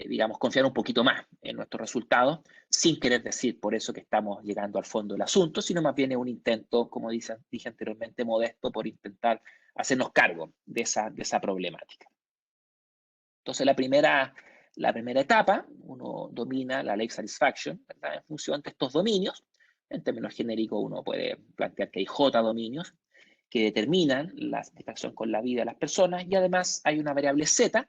S3: digamos, confiar un poquito más en nuestros resultados, sin querer decir por eso que estamos llegando al fondo del asunto, sino más bien es un intento, como dije anteriormente, modesto por intentar hacernos cargo de esa problemática. Entonces, la primera etapa, uno domina la life satisfaction, ¿verdad? En función de estos dominios. En términos genéricos, uno puede plantear que hay J dominios que determinan la satisfacción con la vida de las personas, y además hay una variable Z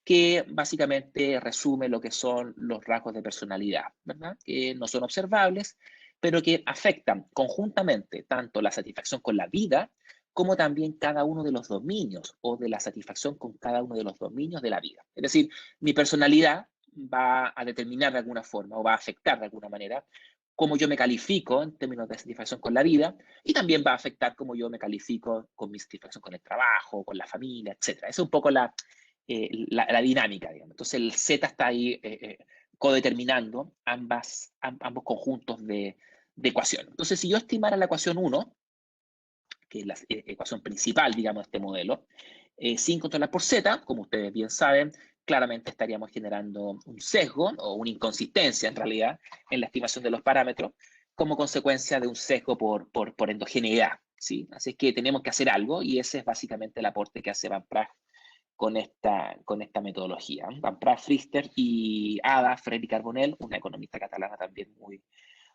S3: que básicamente resume lo que son los rasgos de personalidad, ¿verdad? Que no son observables, pero que afectan conjuntamente tanto la satisfacción con la vida como también cada uno de los dominios o de la satisfacción con cada uno de los dominios de la vida. Es decir, mi personalidad va a determinar de alguna forma o va a afectar de alguna manera cómo yo me califico en términos de satisfacción con la vida, y también va a afectar cómo yo me califico con mi satisfacción con el trabajo, con la familia, etc. Esa es un poco la dinámica, digamos. Entonces el Z está ahí codeterminando ambos conjuntos de ecuaciones. Entonces, si yo estimara la ecuación 1, que es la ecuación principal, digamos, de este modelo, sin controlar por Z, como ustedes bien saben, claramente estaríamos generando un sesgo o una inconsistencia, en realidad, en la estimación de los parámetros, como consecuencia de un sesgo por endogeneidad, ¿sí? Así que tenemos que hacer algo, y ese es básicamente el aporte que hace Van Praag con esta metodología. Van Praag, Frister y Ada Ferrer y Carbonell, una economista catalana también muy,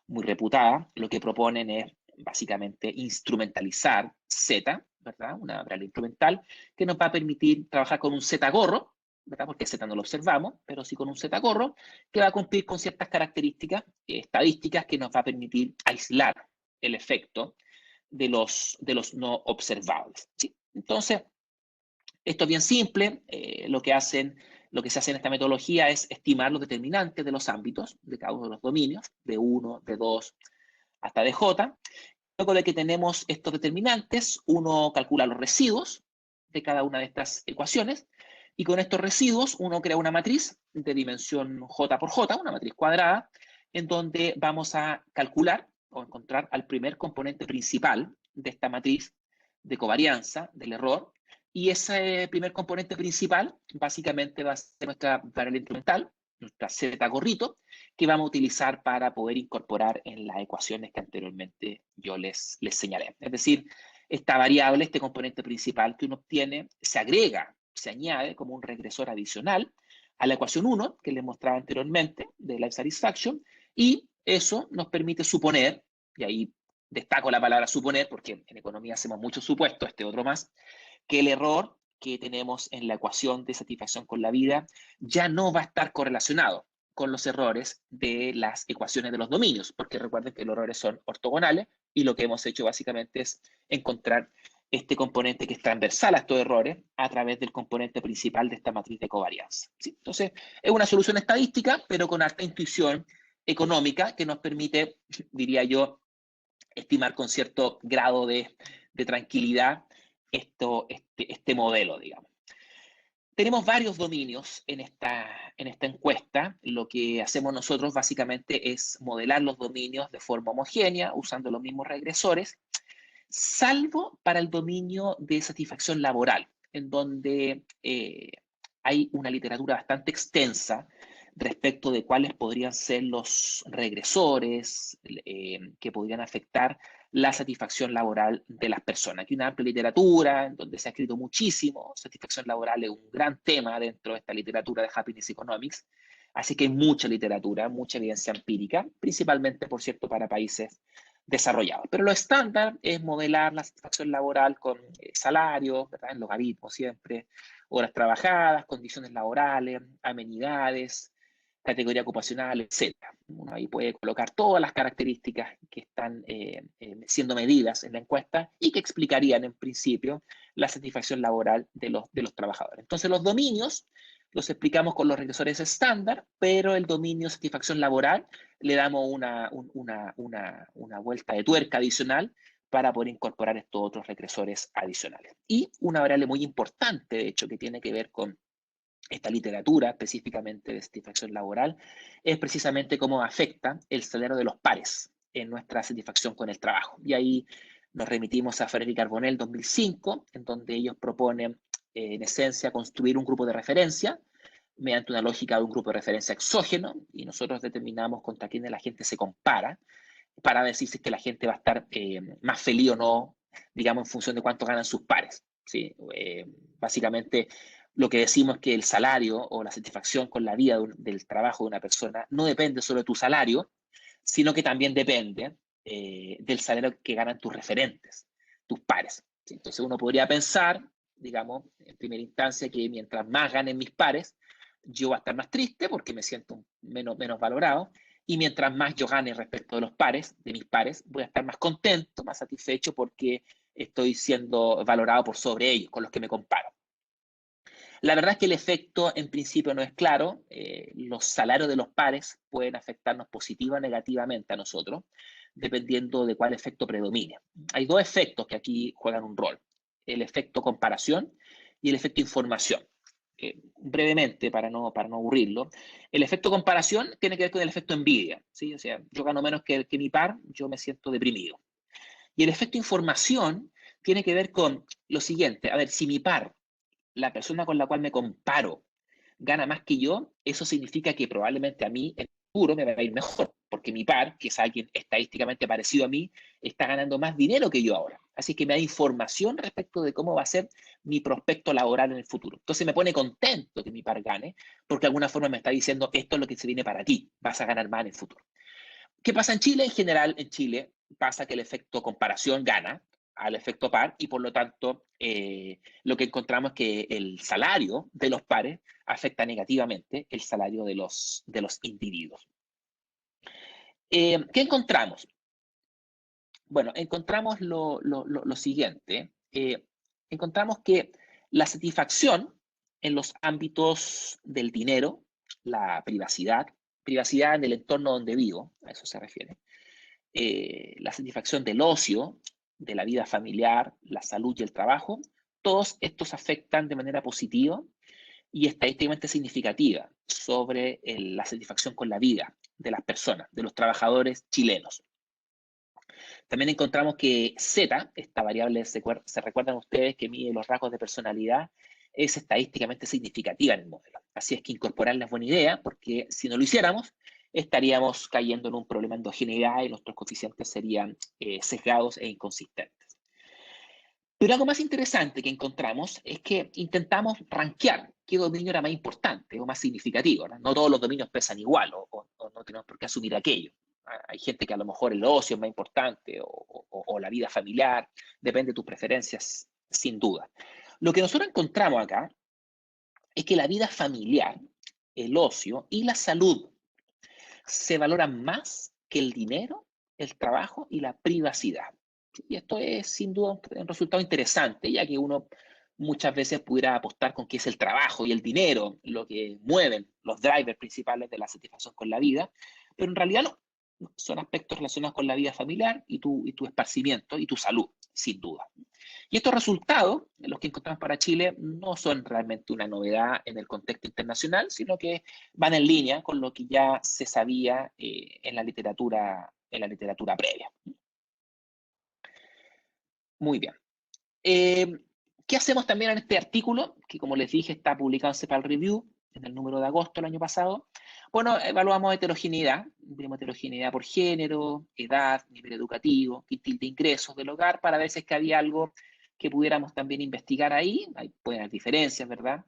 S3: muy reputada, lo que proponen es básicamente instrumentalizar Z, ¿verdad? Una variable instrumental que nos va a permitir trabajar con un Z gorro, ¿verdad? Porque Z no lo observamos, pero sí con un Z gorro, que va a cumplir con ciertas características estadísticas que nos va a permitir aislar el efecto de los no observables, ¿sí? Entonces, esto es bien simple. Lo que se hace en esta metodología es estimar los determinantes de los ámbitos de cada uno de los dominios, de 1, de 2, hasta de J. Luego de que tenemos estos determinantes, uno calcula los residuos de cada una de estas ecuaciones, y con estos residuos uno crea una matriz de dimensión J por J, una matriz cuadrada, en donde vamos a calcular o encontrar al primer componente principal de esta matriz de covarianza del error, y ese primer componente principal básicamente va a ser nuestra variable instrumental, nuestra Z gorrito, que vamos a utilizar para poder incorporar en las ecuaciones que anteriormente yo les señalé. Es decir, esta variable, este componente principal que uno obtiene, se agrega, se añade como un regresor adicional a la ecuación 1, que les mostraba anteriormente, de life satisfaction, y eso nos permite suponer, y ahí destaco la palabra suponer, porque en economía hacemos muchos supuestos, otro más, que el error que tenemos en la ecuación de satisfacción con la vida ya no va a estar correlacionado con los errores de las ecuaciones de los dominios, porque recuerden que los errores son ortogonales, y lo que hemos hecho básicamente es encontrar este componente que es transversal a estos errores a través del componente principal de esta matriz de covarianza, ¿sí? Entonces, es una solución estadística, pero con alta intuición económica que nos permite, diría yo, estimar con cierto grado de tranquilidad este modelo, digamos. Tenemos varios dominios en esta encuesta. Lo que hacemos nosotros básicamente es modelar los dominios de forma homogénea usando los mismos regresores, salvo para el dominio de satisfacción laboral, en donde hay una literatura bastante extensa respecto de cuáles podrían ser los regresores que podrían afectar la satisfacción laboral de las personas. Aquí una amplia literatura en donde se ha escrito muchísimo. Satisfacción laboral es un gran tema dentro de esta literatura de Happiness Economics. Así que hay mucha literatura, mucha evidencia empírica, principalmente, por cierto, para países desarrollados. Pero lo estándar es modelar la satisfacción laboral con salarios, ¿verdad? En logaritmos siempre, horas trabajadas, condiciones laborales, amenidades, categoría ocupacional, etc. Uno ahí puede colocar todas las características que están siendo medidas en la encuesta y que explicarían en principio la satisfacción laboral de los trabajadores. Entonces los dominios los explicamos con los regresores estándar, pero el dominio satisfacción laboral le damos una vuelta de tuerca adicional para poder incorporar estos otros regresores adicionales. Y una variable muy importante, de hecho, que tiene que ver con esta literatura específicamente de satisfacción laboral, es precisamente cómo afecta el salario de los pares en nuestra satisfacción con el trabajo. Y ahí nos remitimos a Ferrer y Carbonell 2005, en donde ellos proponen, en esencia, construir un grupo de referencia mediante una lógica de un grupo de referencia exógeno, y nosotros determinamos contra quiénes la gente se compara para decir si es que la gente va a estar más feliz o no, digamos, en función de cuánto ganan sus pares, ¿sí? Básicamente, lo que decimos es que el salario o la satisfacción con la vida del trabajo de una persona no depende solo de tu salario, sino que también depende del salario que ganan tus referentes, tus pares. ¿Sí? Entonces uno podría pensar, digamos, en primera instancia, que mientras más ganen mis pares, yo voy a estar más triste porque me siento menos valorado, y mientras más yo gane respecto de los pares, de mis pares, voy a estar más contento, más satisfecho porque estoy siendo valorado por sobre ellos, con los que me comparo. La verdad es que el efecto en principio no es claro. Los salarios de los pares pueden afectarnos positiva o negativamente a nosotros, dependiendo de cuál efecto predomine. Hay dos efectos que aquí juegan un rol: el efecto comparación y el efecto información. Brevemente, para no aburrirlo, el efecto comparación tiene que ver con el efecto envidia, ¿sí? O sea, yo gano menos que mi par, yo me siento deprimido. Y el efecto información tiene que ver con lo siguiente: a ver, si mi par, la persona con la cual me comparo, gana más que yo, eso significa que probablemente a mí en el futuro me va a ir mejor, porque mi par, que es alguien estadísticamente parecido a mí, está ganando más dinero que yo ahora. Así que me da información respecto de cómo va a ser mi prospecto laboral en el futuro. Entonces me pone contento que mi par gane, porque de alguna forma me está diciendo: esto es lo que se viene para ti, vas a ganar más en el futuro. ¿Qué pasa en Chile? En general, en Chile pasa que el efecto comparación gana al efecto par, y por lo tanto lo que encontramos es que el salario de los pares afecta negativamente el salario de los individuos. ¿Qué encontramos? Bueno, encontramos lo siguiente. Encontramos que la satisfacción en los ámbitos del dinero, la privacidad en el entorno donde vivo, a eso se refiere, la satisfacción del ocio, de la vida familiar, la salud y el trabajo, todos estos afectan de manera positiva y estadísticamente significativa sobre la satisfacción con la vida de las personas, de los trabajadores chilenos. También encontramos que Z, esta variable, se recuerdan ustedes, que mide los rasgos de personalidad, es estadísticamente significativa en el modelo. Así es que incorporarla es buena idea, porque si no lo hiciéramos, estaríamos cayendo en un problema de endogeneidad y nuestros coeficientes serían sesgados e inconsistentes. Pero algo más interesante que encontramos es que intentamos rankear qué dominio era más importante o más significativo, ¿no? No todos los dominios pesan igual, o no tenemos por qué asumir aquello. Hay gente que a lo mejor el ocio es más importante, o la vida familiar, depende de tus preferencias, sin duda. Lo que nosotros encontramos acá es que la vida familiar, el ocio y la salud se valoran más que el dinero, el trabajo y la privacidad. Y esto es sin duda un resultado interesante, ya que uno muchas veces pudiera apostar con que es el trabajo y el dinero lo que mueven los drivers principales de la satisfacción con la vida, pero en realidad no. Son aspectos relacionados con la vida familiar y tu esparcimiento y tu salud, sin duda. Y estos resultados, los que encontramos para Chile, no son realmente una novedad en el contexto internacional, sino que van en línea con lo que ya se sabía en la literatura previa. Muy bien. ¿Qué hacemos también en este artículo? Que, como les dije, está publicado en CEPAL Review en el número de agosto del año pasado. Bueno, evaluamos heterogeneidad. Vemos heterogeneidad por género, edad, nivel educativo, quintil de ingresos del hogar, para ver si es que había algo que pudiéramos también investigar ahí. Pueden haber diferencias, ¿verdad?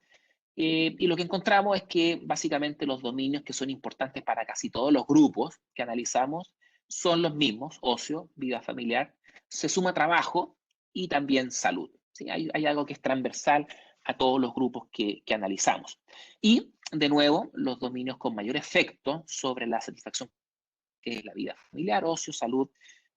S3: Y lo que encontramos es que básicamente los dominios que son importantes para casi todos los grupos que analizamos son los mismos: ocio, vida familiar, se suma trabajo y también salud. ¿Sí? Hay algo que es transversal a todos los grupos que analizamos. Y, de nuevo, los dominios con mayor efecto sobre la satisfacción, que es la vida familiar, ocio, salud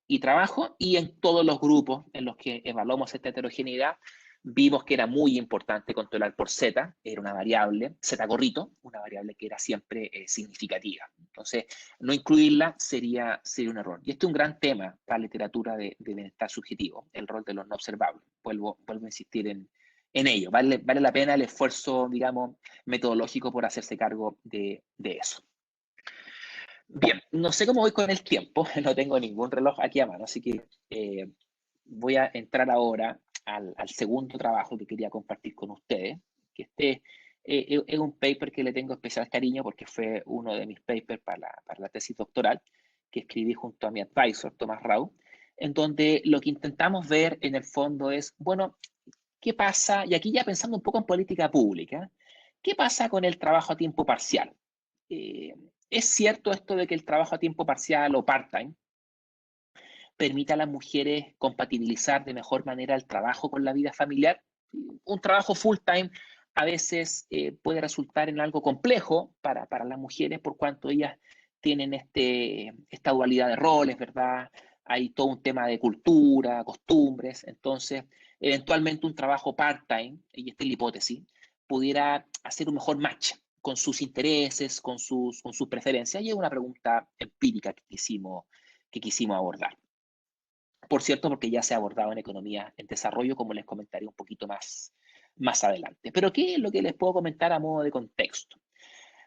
S3: y trabajo, y en todos los grupos en los que evaluamos esta heterogeneidad, vimos que era muy importante controlar por Z, era una variable, Z gorrito, una variable que era siempre significativa. Entonces, no incluirla sería un error. Y este es un gran tema para la literatura de bienestar subjetivo, el rol de los no observables. Vuelvo a insistir en ello. Vale la pena el esfuerzo, digamos, metodológico por hacerse cargo de eso. Bien, no sé cómo voy con el tiempo, no tengo ningún reloj aquí a mano, así que voy a entrar ahora al segundo trabajo que quería compartir con ustedes, que es un paper que le tengo especial cariño porque fue uno de mis papers para la tesis doctoral que escribí junto a mi advisor, Tomás Rau, en donde lo que intentamos ver en el fondo es, bueno, ¿qué pasa? Y aquí ya pensando un poco en política pública, ¿qué pasa con el trabajo a tiempo parcial? ¿Es cierto esto de que el trabajo a tiempo parcial o part-time permite a las mujeres compatibilizar de mejor manera el trabajo con la vida familiar? Un trabajo full-time a veces puede resultar en algo complejo para las mujeres por cuanto ellas tienen esta dualidad de roles, ¿verdad? Hay todo un tema de cultura, costumbres, entonces eventualmente un trabajo part-time, y esta es la hipótesis, pudiera hacer un mejor match con sus intereses, con sus preferencias, y es una pregunta empírica que quisimos abordar. Por cierto, porque ya se ha abordado en economía en desarrollo, como les comentaré un poquito más adelante. Pero ¿qué es lo que les puedo comentar a modo de contexto?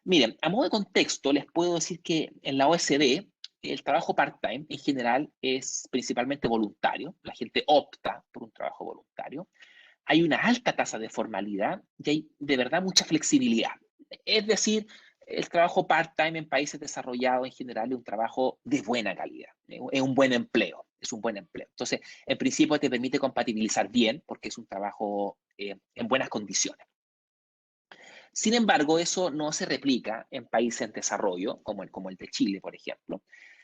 S3: Miren, a modo de contexto les puedo decir que en la OECD el trabajo part-time en general es principalmente voluntario. La gente opta por un trabajo voluntario. Hay una alta tasa de formalidad y hay de verdad mucha flexibilidad. Es decir, el trabajo part-time en países desarrollados en general es un trabajo de buena calidad, es un buen empleo, es un buen empleo. Entonces, en principio te permite compatibilizar bien porque es un trabajo en buenas condiciones. Sin embargo, eso no se replica en países en desarrollo, como el de Chile, por ejemplo.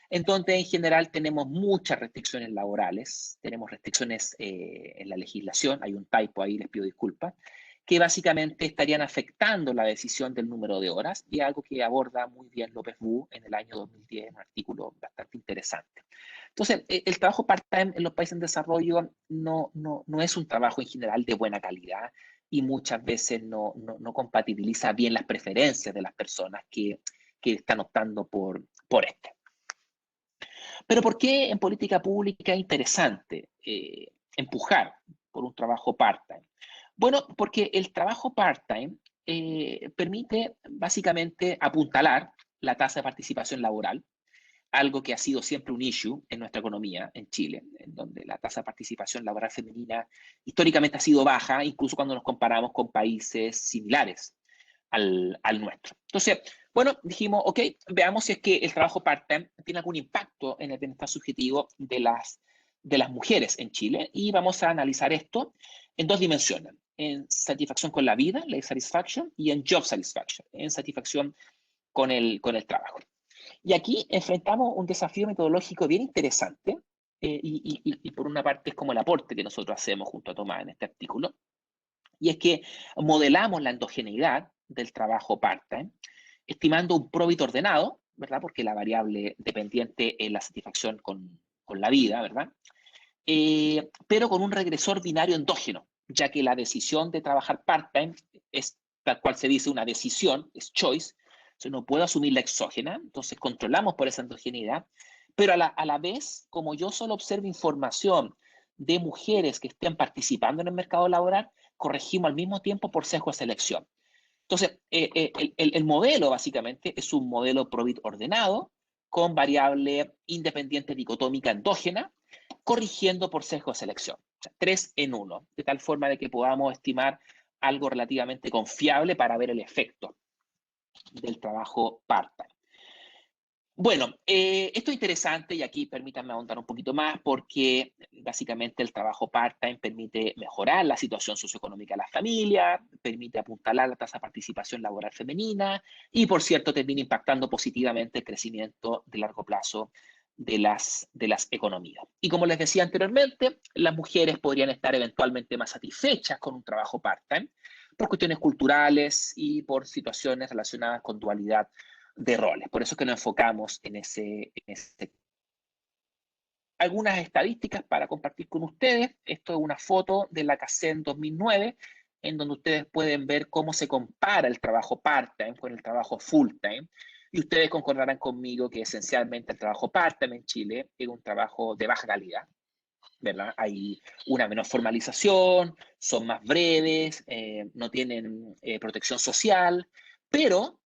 S3: Entonces, en general, tenemos muchas restricciones laborales, tenemos restricciones en la legislación, hay un typo ahí, les pido disculpas, que básicamente estarían afectando la decisión del número de horas, y algo que aborda muy bien López Wu en el año 2010, un artículo bastante interesante. Entonces, el trabajo part-time en los países en desarrollo no es un trabajo en general de buena calidad, y muchas veces no compatibiliza bien las preferencias de las personas que están optando por este. Pero ¿por qué en política pública es interesante empujar por un trabajo part-time? Bueno, porque el trabajo part-time permite básicamente apuntalar la tasa de participación laboral, algo que ha sido siempre un issue en nuestra economía en Chile, en donde la tasa de participación laboral femenina históricamente ha sido baja, incluso cuando nos comparamos con países similares al nuestro. Entonces, bueno, dijimos, ok, veamos si es que el trabajo part-time tiene algún impacto en el bienestar subjetivo de las mujeres en Chile, y vamos a analizar esto en dos dimensiones, en satisfacción con la vida, life satisfaction, y en job satisfaction, en satisfacción con el trabajo. Y aquí enfrentamos un desafío metodológico bien interesante, y por una parte es como el aporte que nosotros hacemos junto a Tomás en este artículo, y es que modelamos la endogeneidad del trabajo part-time, estimando un PROBIT ordenado, ¿verdad? Porque la variable dependiente es la satisfacción con la vida, ¿verdad? Pero con un regresor binario endógeno, ya que la decisión de trabajar part-time es, tal cual se dice, una decisión, es choice, entonces no puedo asumir la exógena, entonces controlamos por esa endogeneidad, pero a la vez, como yo solo observo información de mujeres que estén participando en el mercado laboral, corregimos al mismo tiempo por sesgo de selección. Entonces, el modelo básicamente es un modelo PROBIT ordenado con variable independiente dicotómica endógena, corrigiendo por sesgo de selección. O sea, 3 en 1, de tal forma de que podamos estimar algo relativamente confiable para ver el efecto del trabajo part-time. Bueno, esto es interesante, y aquí permítanme ahondar un poquito más, porque básicamente el trabajo part-time permite mejorar la situación socioeconómica de las familias, permite apuntalar la tasa de participación laboral femenina y, por cierto, termina impactando positivamente el crecimiento de largo plazo de las economías. Y como les decía anteriormente, las mujeres podrían estar eventualmente más satisfechas con un trabajo part-time por cuestiones culturales y por situaciones relacionadas con dualidad de roles. Por eso es que nos enfocamos en ese. Algunas estadísticas para compartir con ustedes. Esto es una foto de la CACEN 2009, en donde ustedes pueden ver cómo se compara el trabajo part-time con el trabajo full-time. Y ustedes concordarán conmigo que esencialmente el trabajo part-time en Chile es un trabajo de baja calidad, ¿verdad? Hay una menor formalización, son más breves, no tienen protección social, pero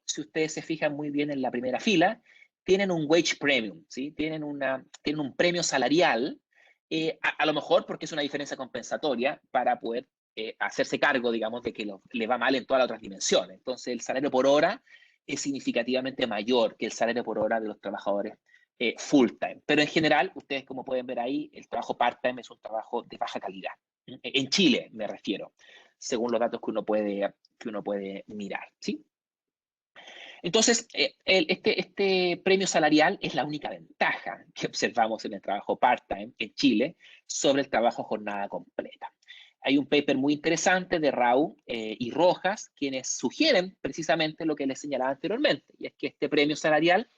S3: si ustedes se fijan muy bien en la primera fila, tienen un wage premium, ¿sí? Tienen un premio salarial, a lo mejor porque es una diferencia compensatoria para poder hacerse cargo, digamos, de que le va mal en todas las otras dimensiones. Entonces, el salario por hora es significativamente mayor que el salario por hora de los trabajadores full time. Pero en general, ustedes como pueden ver ahí, el trabajo part-time es un trabajo de baja calidad. En Chile me refiero, según los datos que uno puede mirar, ¿sí? Entonces, este premio salarial es la única ventaja que observamos en el trabajo part-time en Chile sobre el trabajo a jornada completa. Hay un paper muy interesante de Rau y Rojas, quienes sugieren precisamente lo que les señalaba anteriormente, y es que este premio salarial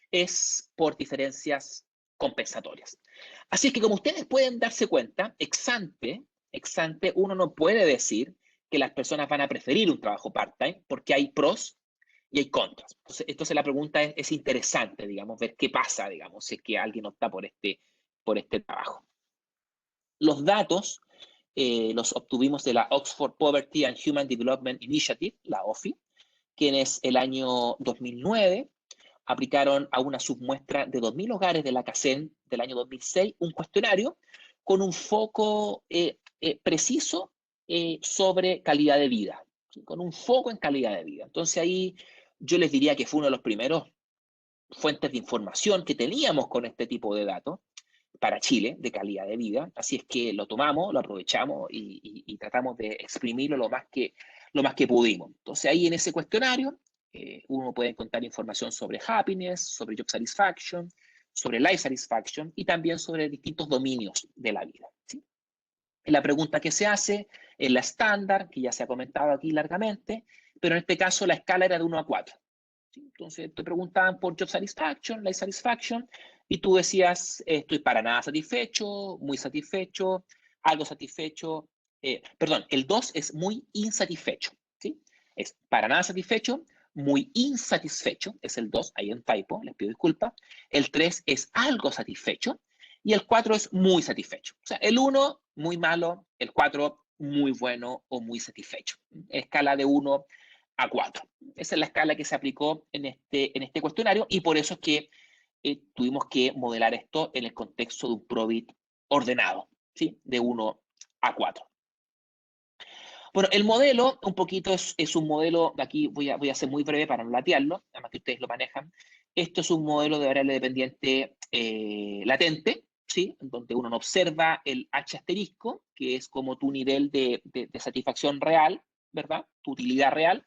S3: es por diferencias compensatorias. Así es que como ustedes pueden darse cuenta, ex ante, uno no puede decir que las personas van a preferir un trabajo part-time porque hay pros y hay contras. Entonces la pregunta es interesante, digamos, ver qué pasa, digamos, si es que alguien opta por este trabajo. Los datos los obtuvimos de la Oxford Poverty and Human Development Initiative, la OFI, quienes el año 2009 aplicaron a una submuestra de 2.000 hogares de la CACEN del año 2006 un cuestionario con un foco preciso sobre calidad de vida, ¿sí? Con un foco en calidad de vida. Entonces ahí yo les diría que fue uno de los primeros fuentes de información que teníamos con este tipo de datos para Chile de calidad de vida, así es que lo tomamos, lo aprovechamos y tratamos de exprimirlo lo más que pudimos. Entonces ahí en ese cuestionario uno puede encontrar información sobre happiness, sobre job satisfaction, sobre life satisfaction y también sobre distintos dominios de la vida, ¿sí? La pregunta que se hace es la estándar, que ya se ha comentado aquí largamente, pero en este caso la escala era de 1 a 4. ¿Sí? Entonces te preguntaban por job satisfaction, life satisfaction, y tú decías, estoy para nada satisfecho, muy satisfecho, algo satisfecho. Perdón, el 2 es muy insatisfecho, ¿sí? Es para nada satisfecho, muy insatisfecho, es el 2, hay un typo, les pido disculpas. El 3 es algo satisfecho, y el 4 es muy satisfecho. O sea, el 1, muy malo, el 4, muy bueno o muy satisfecho. Escala de 1 a 4. Esa es la escala que se aplicó en este cuestionario y por eso es que tuvimos que modelar esto en el contexto de un PROBIT ordenado, ¿sí? De 1 a 4. Bueno, el modelo un poquito es un modelo, aquí voy a ser muy breve para no latearlo, además que ustedes lo manejan. Esto es un modelo de variable dependiente latente, ¿sí? Donde uno no observa el H asterisco, que es como tu nivel de satisfacción real, ¿verdad? Tu utilidad real,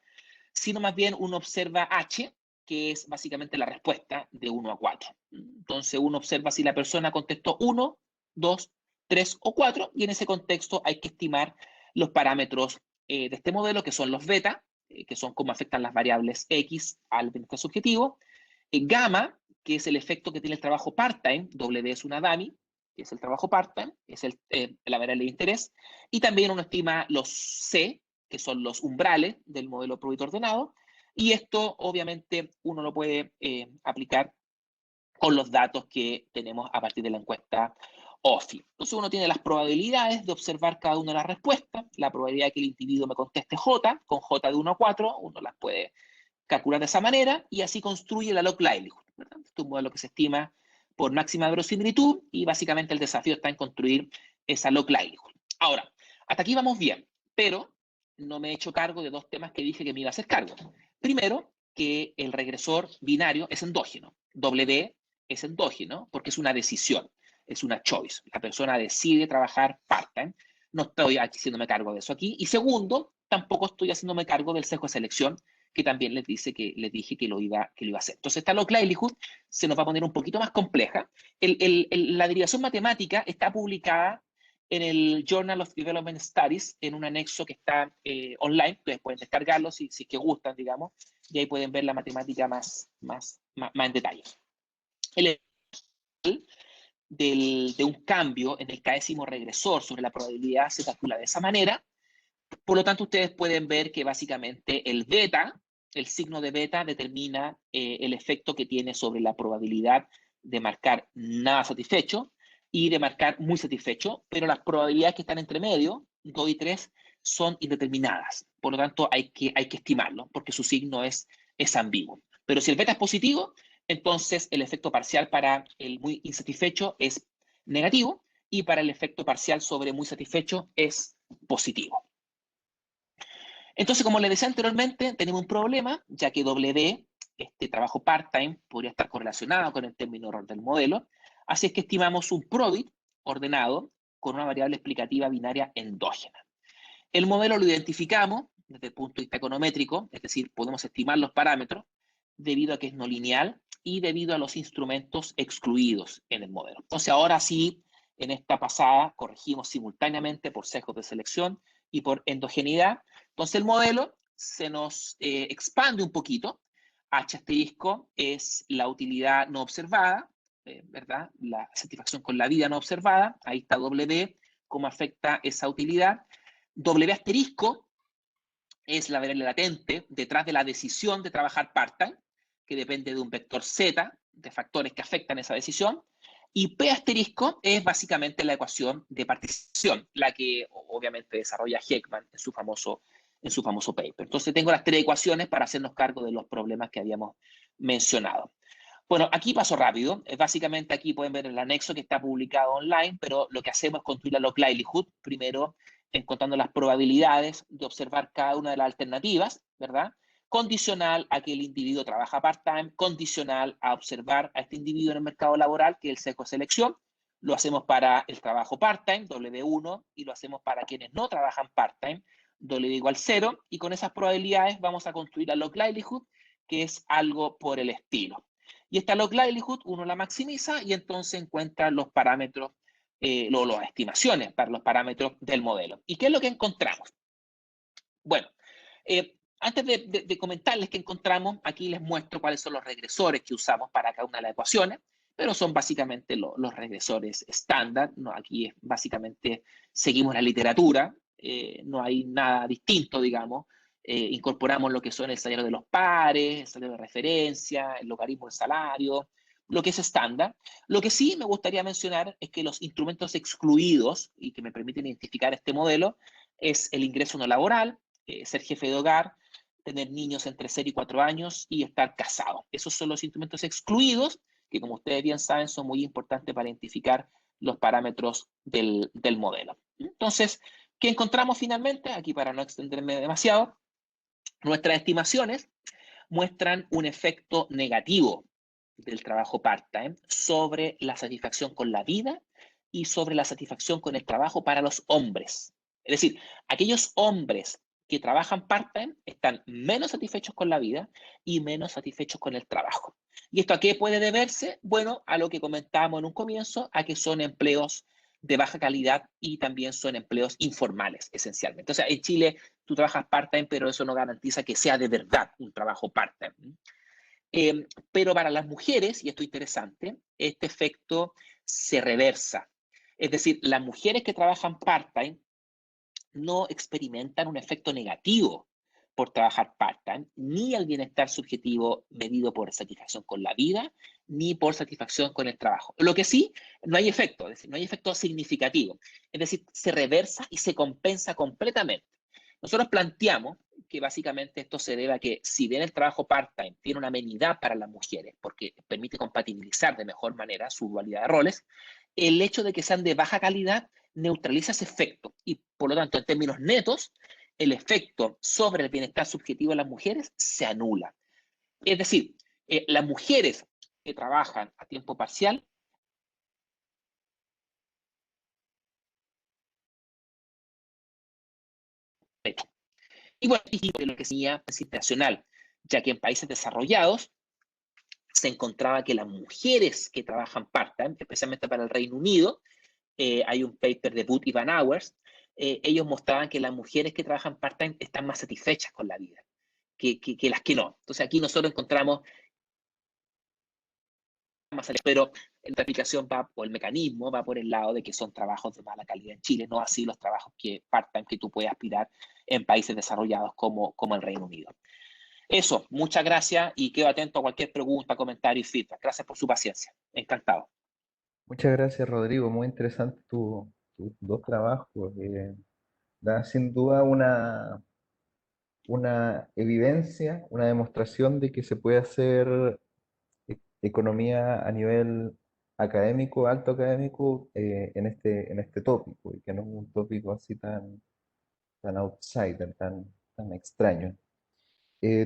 S3: sino más bien uno observa H, que es básicamente la respuesta de 1 a 4. Entonces uno observa si la persona contestó 1, 2, 3 o 4, y en ese contexto hay que estimar los parámetros de este modelo, que son los beta, que son cómo afectan las variables X al bienestar subjetivo, gamma, que es el efecto que tiene el trabajo part-time, W es una dummy, que es el trabajo part-time, es la variable de interés, y también uno estima los C, que son los umbrales del modelo PROBIT ordenado, y esto obviamente uno lo puede aplicar con los datos que tenemos a partir de la encuesta OFI. Entonces uno tiene las probabilidades de observar cada una de las respuestas, la probabilidad de que el individuo me conteste J, con J de 1 a 4, uno las puede calcular de esa manera, y así construye la log livelihood, ¿verdad? Este es un modelo que se estima por máxima verosimilitud, y básicamente el desafío está en construir esa log livelihood. Ahora, hasta aquí vamos bien, pero no me he hecho cargo de dos temas que dije que me iba a hacer cargo. Primero, que el regresor binario es endógeno. W es endógeno porque es una decisión, es una choice. La persona decide trabajar part-time. No estoy haciéndome cargo de eso aquí. Y segundo, tampoco estoy haciéndome cargo del sesgo de selección, que también les dije que lo iba a hacer. Entonces, esta log livelihood se nos va a poner un poquito más compleja. La derivación matemática está publicada en el Journal of Development Studies, en un anexo que está online. Ustedes pueden descargarlo si es que gustan, digamos, y ahí pueden ver la matemática más en detalle. El de un cambio en el késimo regresor sobre la probabilidad se calcula de esa manera. Por lo tanto, ustedes pueden ver que básicamente el beta, el signo de beta, determina el efecto que tiene sobre la probabilidad de marcar nada satisfecho y de marcar muy satisfecho, pero las probabilidades que están entre medio, 2 y 3, son indeterminadas. Por lo tanto, hay que estimarlo, porque su signo es ambiguo. Pero si el beta es positivo, entonces el efecto parcial para el muy insatisfecho es negativo, y para el efecto parcial sobre muy satisfecho es positivo. Entonces, como les decía anteriormente, tenemos un problema, ya que W, este trabajo part-time, podría estar correlacionado con el término error del modelo. Así es que estimamos un PROBIT ordenado con una variable explicativa binaria endógena. El modelo lo identificamos desde el punto de vista econométrico, es decir, podemos estimar los parámetros debido a que es no lineal y debido a los instrumentos excluidos en el modelo. Entonces, ahora sí, en esta pasada corregimos simultáneamente por sesgos de selección y por endogeneidad. Entonces, el modelo se nos expande un poquito. H asterisco es la utilidad no observada, ¿verdad? La satisfacción con la vida no observada. Ahí está W, cómo afecta esa utilidad. W asterisco es la variable latente detrás de la decisión de trabajar part-time, que depende de un vector Z, de factores que afectan esa decisión. Y P asterisco es básicamente la ecuación de participación, la que obviamente desarrolla Heckman en su famoso paper. Entonces tengo las tres ecuaciones para hacernos cargo de los problemas que habíamos mencionado. Bueno, aquí paso rápido. Básicamente aquí pueden ver el anexo que está publicado online, pero lo que hacemos es construir la log likelihood, primero encontrando las probabilidades de observar cada una de las alternativas, ¿verdad? Condicional a que el individuo trabaja part-time, condicional a observar a este individuo en el mercado laboral, que es el sesgo de selección. Lo hacemos para el trabajo part-time, W1, y lo hacemos para quienes no trabajan part-time, W igual 0, y con esas probabilidades vamos a construir la log likelihood, que es algo por el estilo. Y esta log likelihood uno la maximiza y entonces encuentra los parámetros, las estimaciones para los parámetros del modelo. ¿Y qué es lo que encontramos? Bueno, antes de comentarles qué encontramos, aquí les muestro cuáles son los regresores que usamos para cada una de las ecuaciones, pero son básicamente los regresores estándar, ¿no? Aquí básicamente seguimos la literatura, no hay nada distinto, digamos. Incorporamos lo que son el salario de los pares, el salario de referencia, el logaritmo del salario, lo que es estándar. Lo que sí me gustaría mencionar es que los instrumentos excluidos y que me permiten identificar este modelo es el ingreso no laboral, ser jefe de hogar, tener niños entre 0 y 4 años y estar casado. Esos son los instrumentos excluidos que, como ustedes bien saben, son muy importantes para identificar los parámetros del modelo. Entonces, ¿qué encontramos finalmente? Aquí, para no extenderme demasiado, nuestras estimaciones muestran un efecto negativo del trabajo part-time sobre la satisfacción con la vida y sobre la satisfacción con el trabajo para los hombres. Es decir, aquellos hombres que trabajan part-time están menos satisfechos con la vida y menos satisfechos con el trabajo. ¿Y esto a qué puede deberse? Bueno, a lo que comentábamos en un comienzo, a que son empleos de baja calidad y también son empleos informales, esencialmente. O sea, en Chile tú trabajas part-time, pero eso no garantiza que sea de verdad un trabajo part-time. Pero para las mujeres, y esto es interesante, este efecto se reversa. Es decir, las mujeres que trabajan part-time no experimentan un efecto negativo por trabajar part-time, ni el bienestar subjetivo medido por satisfacción con la vida, ni por satisfacción con el trabajo. Lo que sí, no hay efecto, es decir, no hay efecto significativo. Es decir, se reversa y se compensa completamente. Nosotros planteamos que básicamente esto se debe a que si bien el trabajo part-time tiene una amenidad para las mujeres, porque permite compatibilizar de mejor manera su dualidad de roles, el hecho de que sean de baja calidad neutraliza ese efecto y por lo tanto en términos netos el efecto sobre el bienestar subjetivo de las mujeres se anula. Es decir, las mujeres que trabajan a tiempo parcial y bueno, y lo que sería situacional, ya que en países desarrollados se encontraba que las mujeres que trabajan part-time, especialmente para el Reino Unido, hay un paper de Booth y Van Auwers, ellos mostraban que las mujeres que trabajan part-time están más satisfechas con la vida que las que no. Entonces aquí nosotros encontramos más, pero la aplicación va, o el mecanismo va por el lado de que son trabajos de mala calidad en Chile, no así los trabajos que part-time que tú puedes aspirar en países desarrollados como el Reino Unido. Eso, muchas gracias y quedo atento a cualquier pregunta, comentario y feedback. Gracias por su paciencia. Encantado.
S1: Muchas gracias, Rodrigo. Muy interesante tus dos trabajos. Da sin duda una evidencia, una demostración de que se puede hacer economía a nivel académico, alto académico, en este tópico, y que no es un tópico así tan outsider, tan extraño.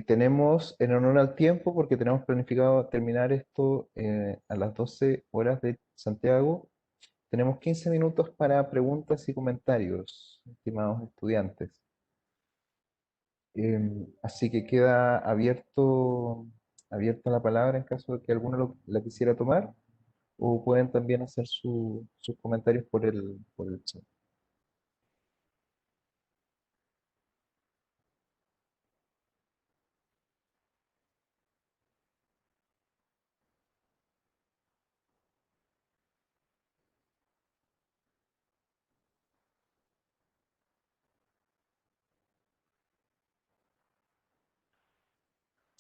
S1: Tenemos, en honor al tiempo, porque tenemos planificado terminar esto a las 12 horas de Santiago, Tenemos 15 minutos para preguntas y comentarios, estimados estudiantes. Así que queda abierta la palabra en caso de que alguno la quisiera tomar, o pueden también hacer sus comentarios por el chat.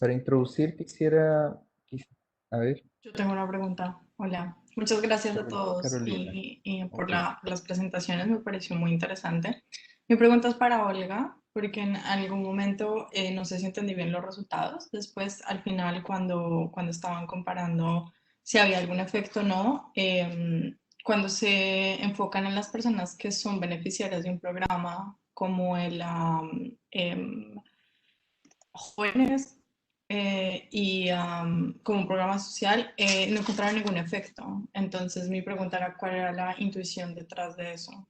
S1: Para introducir a ver,
S6: Yo tengo una pregunta. Hola. Muchas gracias a todos
S1: Carolina.
S6: y por
S1: Ok.
S6: las presentaciones, me pareció muy interesante. Mi pregunta es para Olga, porque en algún momento, no sé si entendí bien los resultados, después al final cuando estaban comparando si había algún efecto o no, cuando se enfocan en las personas que son beneficiarias de un programa como el jóvenes como un programa social, no encontraron ningún efecto. Entonces mi pregunta era cuál era la intuición detrás de eso.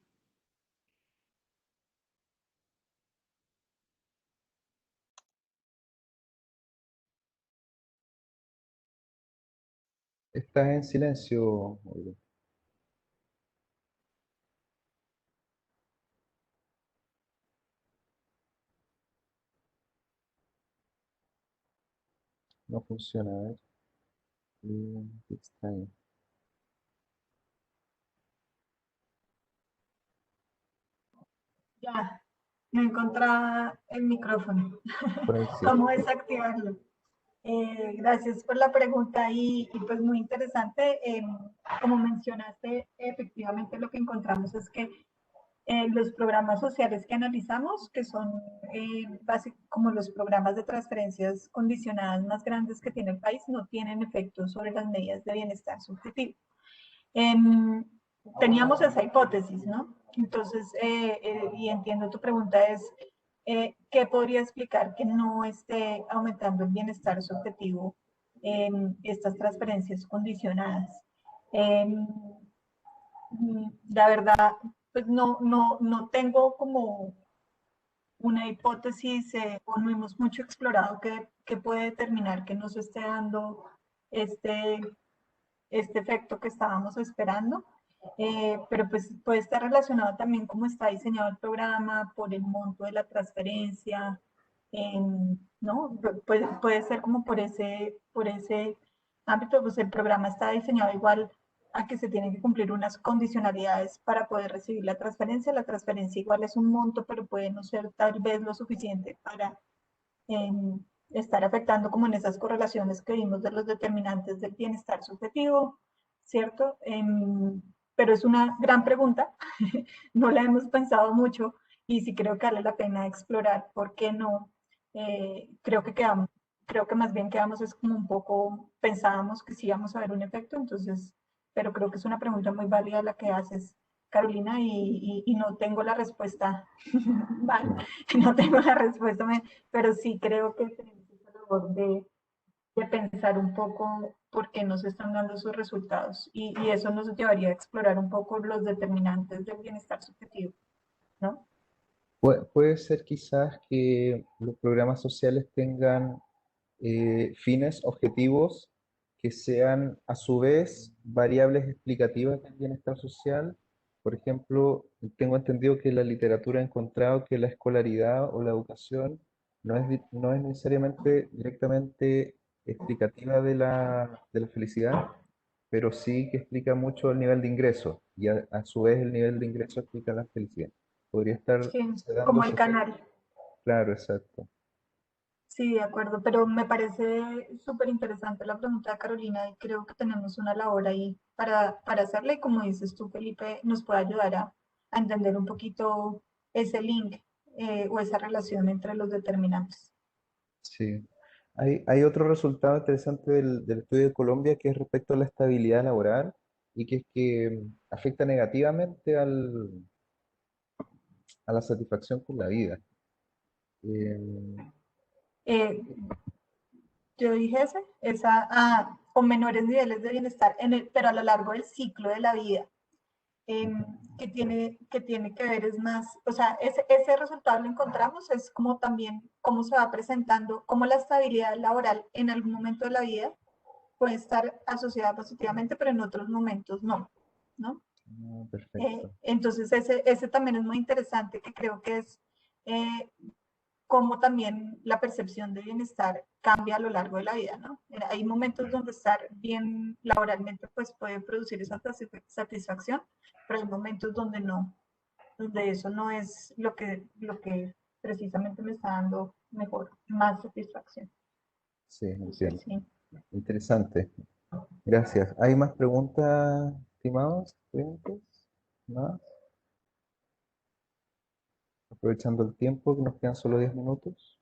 S1: Estás en silencio, Olga. No funciona, a ver. Qué extraño.
S2: Ya, no encontraba el micrófono.
S1: Por ahí sí.
S2: ¿Cómo desactivarlo? Gracias por la pregunta y pues muy interesante. Como mencionaste, efectivamente lo que encontramos es que los programas sociales que analizamos, que son como los programas de transferencias condicionadas más grandes que tiene el país, no tienen efectos sobre las medidas de bienestar subjetivo. Em, Teníamos esa hipótesis, ¿no? Entonces, y entiendo tu pregunta es, ¿qué podría explicar que no esté aumentando el bienestar subjetivo en estas transferencias condicionadas? Em, la verdad, pues no tengo como una hipótesis o no hemos mucho explorado qué puede determinar que no se esté dando este, este efecto que estábamos esperando. Pero pues puede estar relacionado también cómo está diseñado el programa, por el monto de la transferencia, ¿no? Puede ser como por ese ámbito, pues el programa está diseñado igual a que se tienen que cumplir unas condicionalidades para poder recibir la transferencia. La transferencia igual es un monto, pero puede no ser tal vez lo suficiente para estar afectando como en esas correlaciones que vimos de los determinantes del bienestar subjetivo, ¿cierto? Pero es una gran pregunta, no la hemos pensado mucho y sí creo que vale la pena explorar por qué no. Creo que más bien quedamos es como un poco, pensábamos que sí íbamos a ver un efecto, entonces, pero creo que es una pregunta muy válida la que haces, Carolina, y no tengo la respuesta, vale, no tengo la respuesta, pero sí creo que tenemos esa labor de pensar un poco por qué nos están dando esos resultados y eso nos llevaría a explorar un poco los determinantes del bienestar subjetivo, ¿no?
S1: Puede ser quizás que los programas sociales tengan fines, objetivos que sean a su vez variables explicativas del bienestar social. Por ejemplo, tengo entendido que la literatura ha encontrado que la escolaridad o la educación no es necesariamente directamente explicativa de la felicidad, pero sí que explica mucho el nivel de ingreso y a su vez el nivel de ingreso explica la felicidad. Podría estar
S2: Sí,
S1: dando
S2: como el
S1: ese efecto.
S2: canal.
S1: Claro, exacto.
S2: Sí, de acuerdo, pero me parece súper interesante la pregunta de Carolina y creo que tenemos una labor ahí para hacerla y como dices tú, Felipe, nos puede ayudar a entender un poquito ese link o esa relación entre los determinantes.
S1: Sí. Hay otro resultado interesante del estudio de Colombia que es respecto a la estabilidad laboral y que es que afecta negativamente a la satisfacción con la vida. Eh,
S2: Eh, yo dije con menores niveles de bienestar, pero a lo largo del ciclo de la vida. que tiene que ver es más, o sea, ese resultado lo encontramos, es como también cómo se va presentando, cómo la estabilidad laboral en algún momento de la vida puede estar asociada positivamente, pero en otros momentos no, ¿no?
S1: Perfecto.
S2: Entonces ese también es muy interesante, que creo que es cómo también la percepción de bienestar cambia a lo largo de la vida, ¿no? Hay momentos donde estar bien laboralmente pues puede producir esa satisfacción, pero hay momentos donde no, donde eso no es lo que precisamente me está dando más satisfacción.
S1: Sí, entiendo.
S2: Sí.
S1: Interesante. Gracias. ¿Hay más preguntas, estimados estudiantes? ¿Más? Aprovechando el tiempo, que nos quedan solo 10 minutos.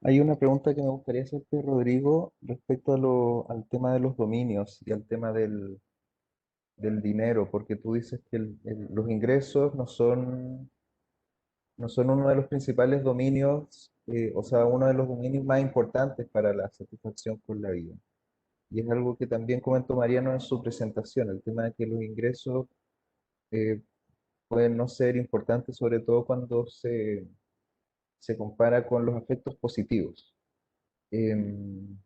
S1: Hay una pregunta que me gustaría hacerte, Rodrigo, respecto al tema de los dominios y al tema del dinero, porque tú dices que los ingresos no son uno de los principales dominios, o sea, uno de los dominios más importantes para la satisfacción con la vida. Y es algo que también comentó Mariano en su presentación, el tema de que los ingresos eh, pueden no ser importantes, sobre todo cuando se compara con los aspectos positivos. Em,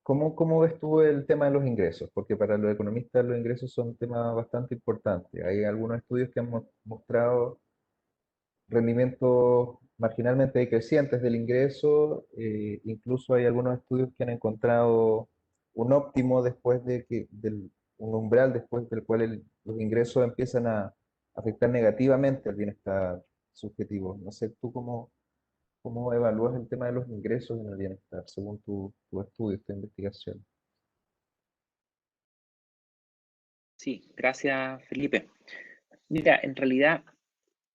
S1: ¿Cómo ves tú el tema de los ingresos? Porque para los economistas los ingresos son un tema bastante importante. Hay algunos estudios que han mostrado rendimientos marginalmente decrecientes del ingreso, incluso hay algunos estudios que han encontrado un óptimo después un umbral después del cual los ingresos empiezan a afectar negativamente al bienestar subjetivo. No sé, tú cómo evalúas el tema de los ingresos en el bienestar, según tu estudio, tu investigación.
S3: Sí, gracias, Felipe. Mira, en realidad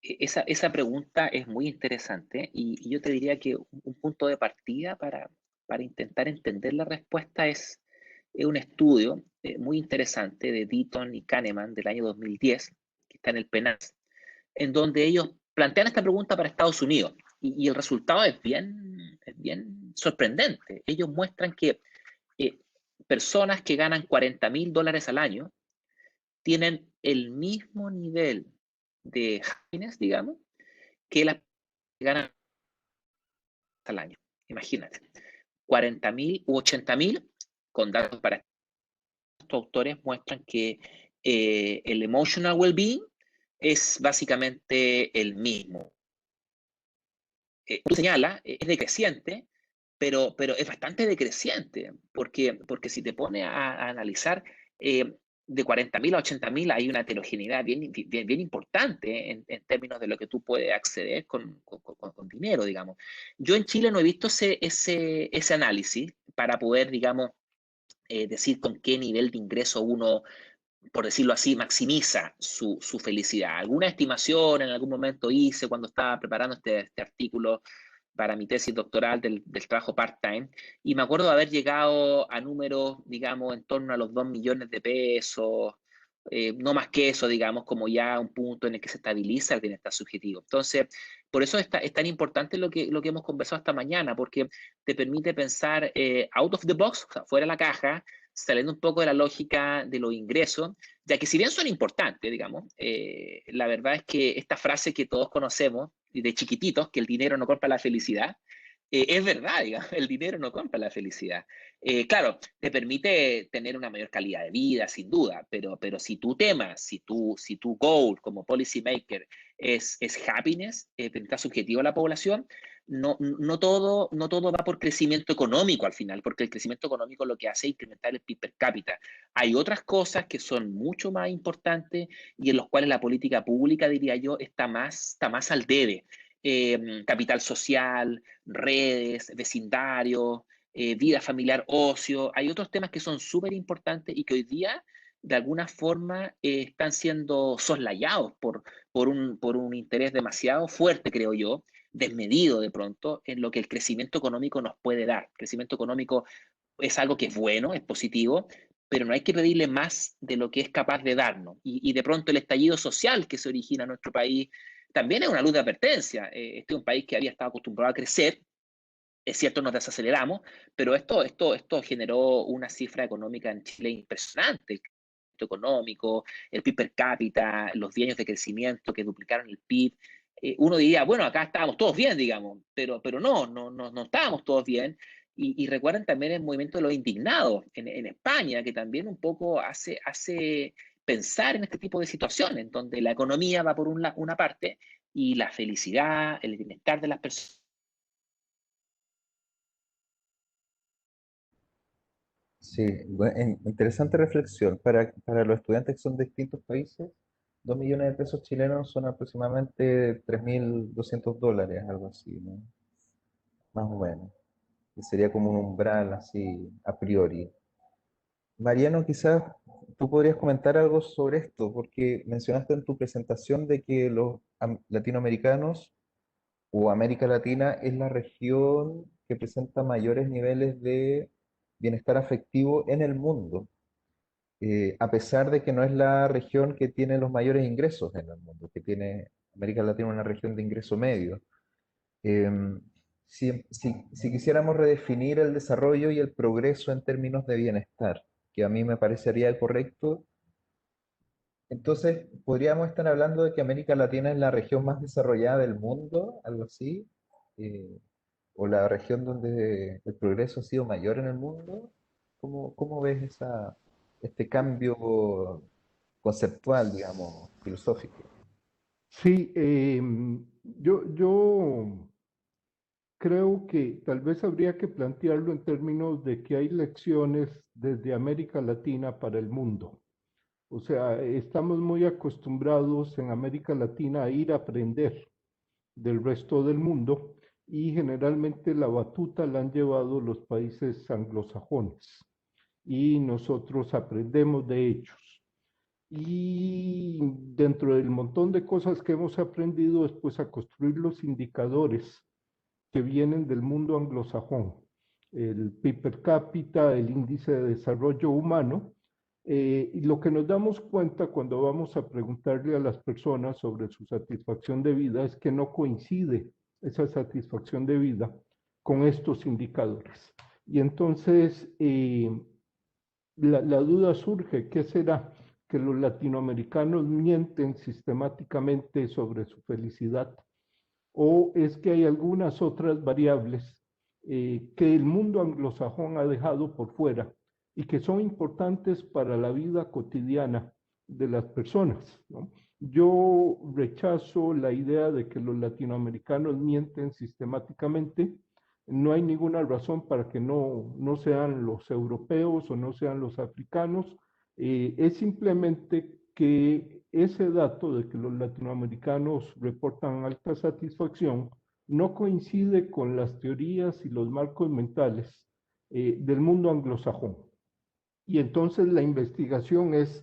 S3: esa pregunta es muy interesante y yo te diría que un punto de partida para intentar entender la respuesta es un estudio muy interesante de Deaton y Kahneman del año 2010, que está en el PNAS, en donde ellos plantean esta pregunta para Estados Unidos y el resultado es bien sorprendente. Ellos muestran que personas que ganan $40,000 al año tienen el mismo nivel de happiness, digamos, que las que ganan al año. Imagínate, 40,000 u 80,000, con datos para estos autores, muestran que el emotional well-being es básicamente el mismo. Tú señalas, es decreciente, pero es bastante decreciente, porque si te pones a analizar, de 40,000 a 80,000 hay una heterogeneidad bien importante en términos de lo que tú puedes acceder con dinero, digamos. Yo en Chile no he visto ese análisis para poder, digamos, decir con qué nivel de ingreso uno, por decirlo así, maximiza su felicidad. Alguna estimación en algún momento hice cuando estaba preparando este artículo para mi tesis doctoral del trabajo part-time, y me acuerdo de haber llegado a números, digamos, en torno a los 2 millones de pesos, no más que eso, digamos, como ya un punto en el que se estabiliza el bienestar subjetivo. Entonces, por eso es tan importante lo que hemos conversado esta mañana, porque te permite pensar out of the box, o sea, fuera de la caja, saliendo un poco de la lógica de los ingresos, ya que si bien son importantes, digamos, la verdad es que esta frase que todos conocemos de chiquititos, que el dinero no compra la felicidad, es verdad, digamos, el dinero no compra la felicidad. Claro, te permite tener una mayor calidad de vida, sin duda, pero si tu tema, si tu goal como policy maker es happiness, bienestar subjetivo a la población, no todo va por crecimiento económico al final, porque el crecimiento económico lo que hace es incrementar el PIB per cápita. Hay otras cosas que son mucho más importantes y en los cuales la política pública, diría yo, está más al debe. Capital social, redes, vecindario, vida familiar, ocio. Hay otros temas que son súper importantes y que hoy día, de alguna forma, están siendo soslayados por un interés demasiado fuerte, creo yo, desmedido de pronto en lo que el crecimiento económico nos puede dar. El crecimiento económico es algo que es bueno, es positivo, pero no hay que pedirle más de lo que es capaz de darnos. Y de pronto el estallido social que se origina en nuestro país también es una luz de advertencia. Este es un país que había estado acostumbrado a crecer. Es cierto, nos desaceleramos, pero esto generó una cifra económica en Chile impresionante. El crecimiento económico, el PIB per cápita, los 10 años de crecimiento que duplicaron el PIB. Uno diría, bueno, acá estábamos todos bien, digamos, pero no estábamos todos bien. Y recuerden también el movimiento de los indignados en España, que también un poco hace pensar en este tipo de situaciones, donde la economía va por una parte y la felicidad, el bienestar de las personas.
S1: Sí, interesante reflexión. Para los estudiantes que son de distintos países, 2 millones de pesos chilenos son aproximadamente 3.200 dólares, algo así, ¿no? Más o menos. Que sería como un umbral así a priori. Mariano, quizás tú podrías comentar algo sobre esto, porque mencionaste en tu presentación de que los latinoamericanos o América Latina es la región que presenta mayores niveles de bienestar afectivo en el mundo, a pesar de que no es la región que tiene los mayores ingresos en el mundo, que tiene América Latina una región de ingreso medio. Em, si quisiéramos redefinir el desarrollo y el progreso en términos de bienestar, que a mí me parecería correcto, entonces podríamos estar hablando de que América Latina es la región más desarrollada del mundo, algo así, eh, o la región donde el progreso ha sido mayor en el mundo. ¿Cómo ves este cambio conceptual, digamos, filosófico?
S5: Sí, yo creo que tal vez habría que plantearlo en términos de que hay lecciones desde América Latina para el mundo. O sea, estamos muy acostumbrados en América Latina a ir a aprender del resto del mundo y generalmente la batuta la han llevado los países anglosajones y nosotros aprendemos de ellos. Y dentro del montón de cosas que hemos aprendido después a construir los indicadores que vienen del mundo anglosajón, el PIB per cápita, el índice de desarrollo humano, y lo que nos damos cuenta cuando vamos a preguntarle a las personas sobre su satisfacción de vida es que no coincide esa satisfacción de vida con estos indicadores. Y entonces la duda surge, ¿qué será? ¿Que los latinoamericanos mienten sistemáticamente sobre su felicidad? ¿O es que hay algunas otras variables que el mundo anglosajón ha dejado por fuera y que son importantes para la vida cotidiana de las personas, ¿no? Yo rechazo la idea de que los latinoamericanos mienten sistemáticamente. No hay ninguna razón para que no sean los europeos o no sean los africanos. Es simplemente que ese dato de que los latinoamericanos reportan alta satisfacción no coincide con las teorías y los marcos mentales del mundo anglosajón. Y entonces la investigación es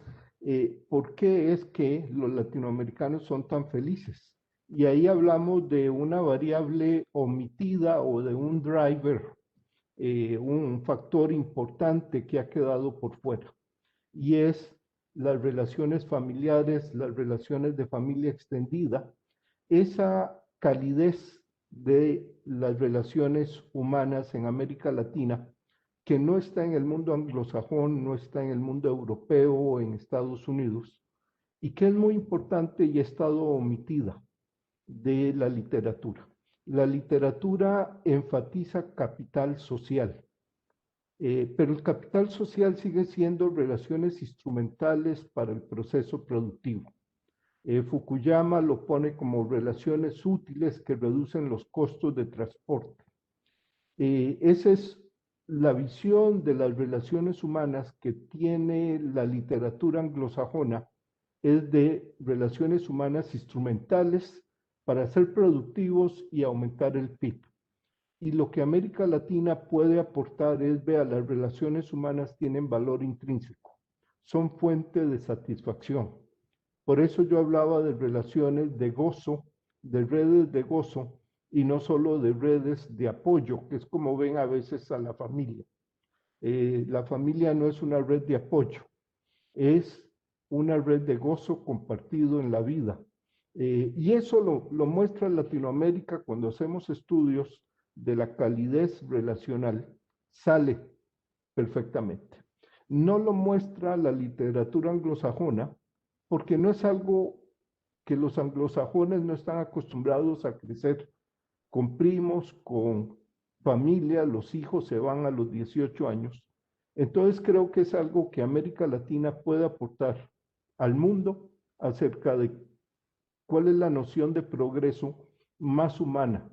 S5: por qué es que los latinoamericanos son tan felices. Y ahí hablamos de una variable omitida o de un driver, un factor importante que ha quedado por fuera. Y es las relaciones familiares, las relaciones de familia extendida, esa calidez de las relaciones humanas en América Latina que no está en el mundo anglosajón, no está en el mundo europeo o en Estados Unidos, y que es muy importante y ha estado omitida de la literatura. La literatura enfatiza capital social, pero el capital social sigue siendo relaciones instrumentales para el proceso productivo. Fukuyama lo pone como relaciones útiles que reducen los costos de transporte. Esa es la visión de las relaciones humanas que tiene la literatura anglosajona, es de relaciones humanas instrumentales para ser productivos y aumentar el PIB. Y lo que América Latina puede aportar es, vea, las relaciones humanas tienen valor intrínseco, son fuente de satisfacción. Por eso yo hablaba de relaciones de gozo, de redes de gozo, y no solo de redes de apoyo, que es como ven a veces a la familia. La familia no es una red de apoyo, es una red de gozo compartido en la vida. Y eso lo muestra Latinoamérica cuando hacemos estudios de la calidez relacional, sale perfectamente. No lo muestra la literatura anglosajona, porque no es algo que los anglosajones no están acostumbrados a crecer con primos, con familia, los hijos se van a los 18 años. Entonces creo que es algo que América Latina puede aportar al mundo acerca de cuál es la noción de progreso más humana,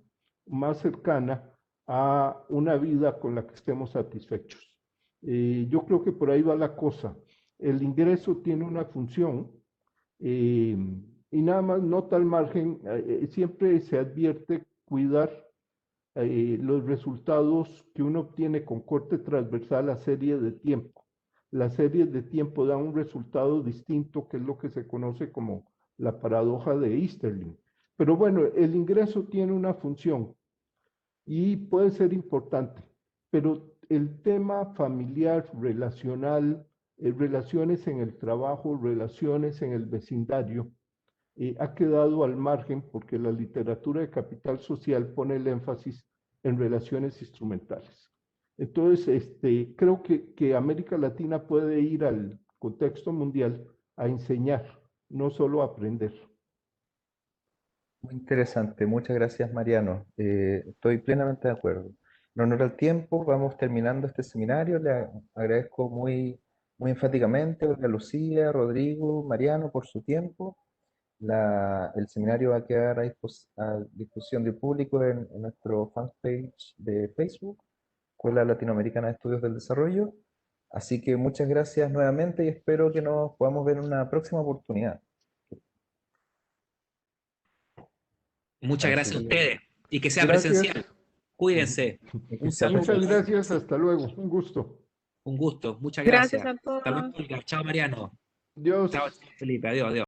S5: más cercana a una vida con la que estemos satisfechos. Yo creo que por ahí va la cosa. El ingreso tiene una función y nada más nota al margen, siempre se advierte cuidar los resultados que uno obtiene con corte transversal a serie de tiempo. Las series de tiempo dan un resultado distinto, que es lo que se conoce como la paradoja de Easterling. Pero bueno, el ingreso tiene una función y puede ser importante, pero el tema familiar, relacional, relaciones en el trabajo, relaciones en el vecindario, ha quedado al margen porque la literatura de capital social pone el énfasis en relaciones instrumentales. Entonces, creo que América Latina puede ir al contexto mundial a enseñar, no solo a aprender.
S1: Muy interesante, muchas gracias Mariano. Estoy plenamente de acuerdo. En honor al tiempo, vamos terminando este seminario. Le agradezco muy enfáticamente a Olga Lucía, Rodrigo, Mariano por su tiempo. El seminario va a quedar a discusión del público en nuestro fanpage de Facebook, Escuela Latinoamericana de Estudios del Desarrollo. Así que muchas gracias nuevamente y espero que nos podamos ver en una próxima oportunidad.
S7: Muchas gracias a ustedes y que sea
S5: Gracias.
S7: presencial. Cuídense.
S1: Y que
S7: Un
S1: sea
S7: saludo.
S5: Muchas
S1: presencial.
S5: gracias, hasta luego, un gusto.
S7: Un gusto. Muchas
S8: Gracias
S7: gracias.
S8: a todos.
S7: Hasta luego, Olga. Chao, Mariano.
S5: Dios.
S7: Chao, Felipe. Adiós, adiós.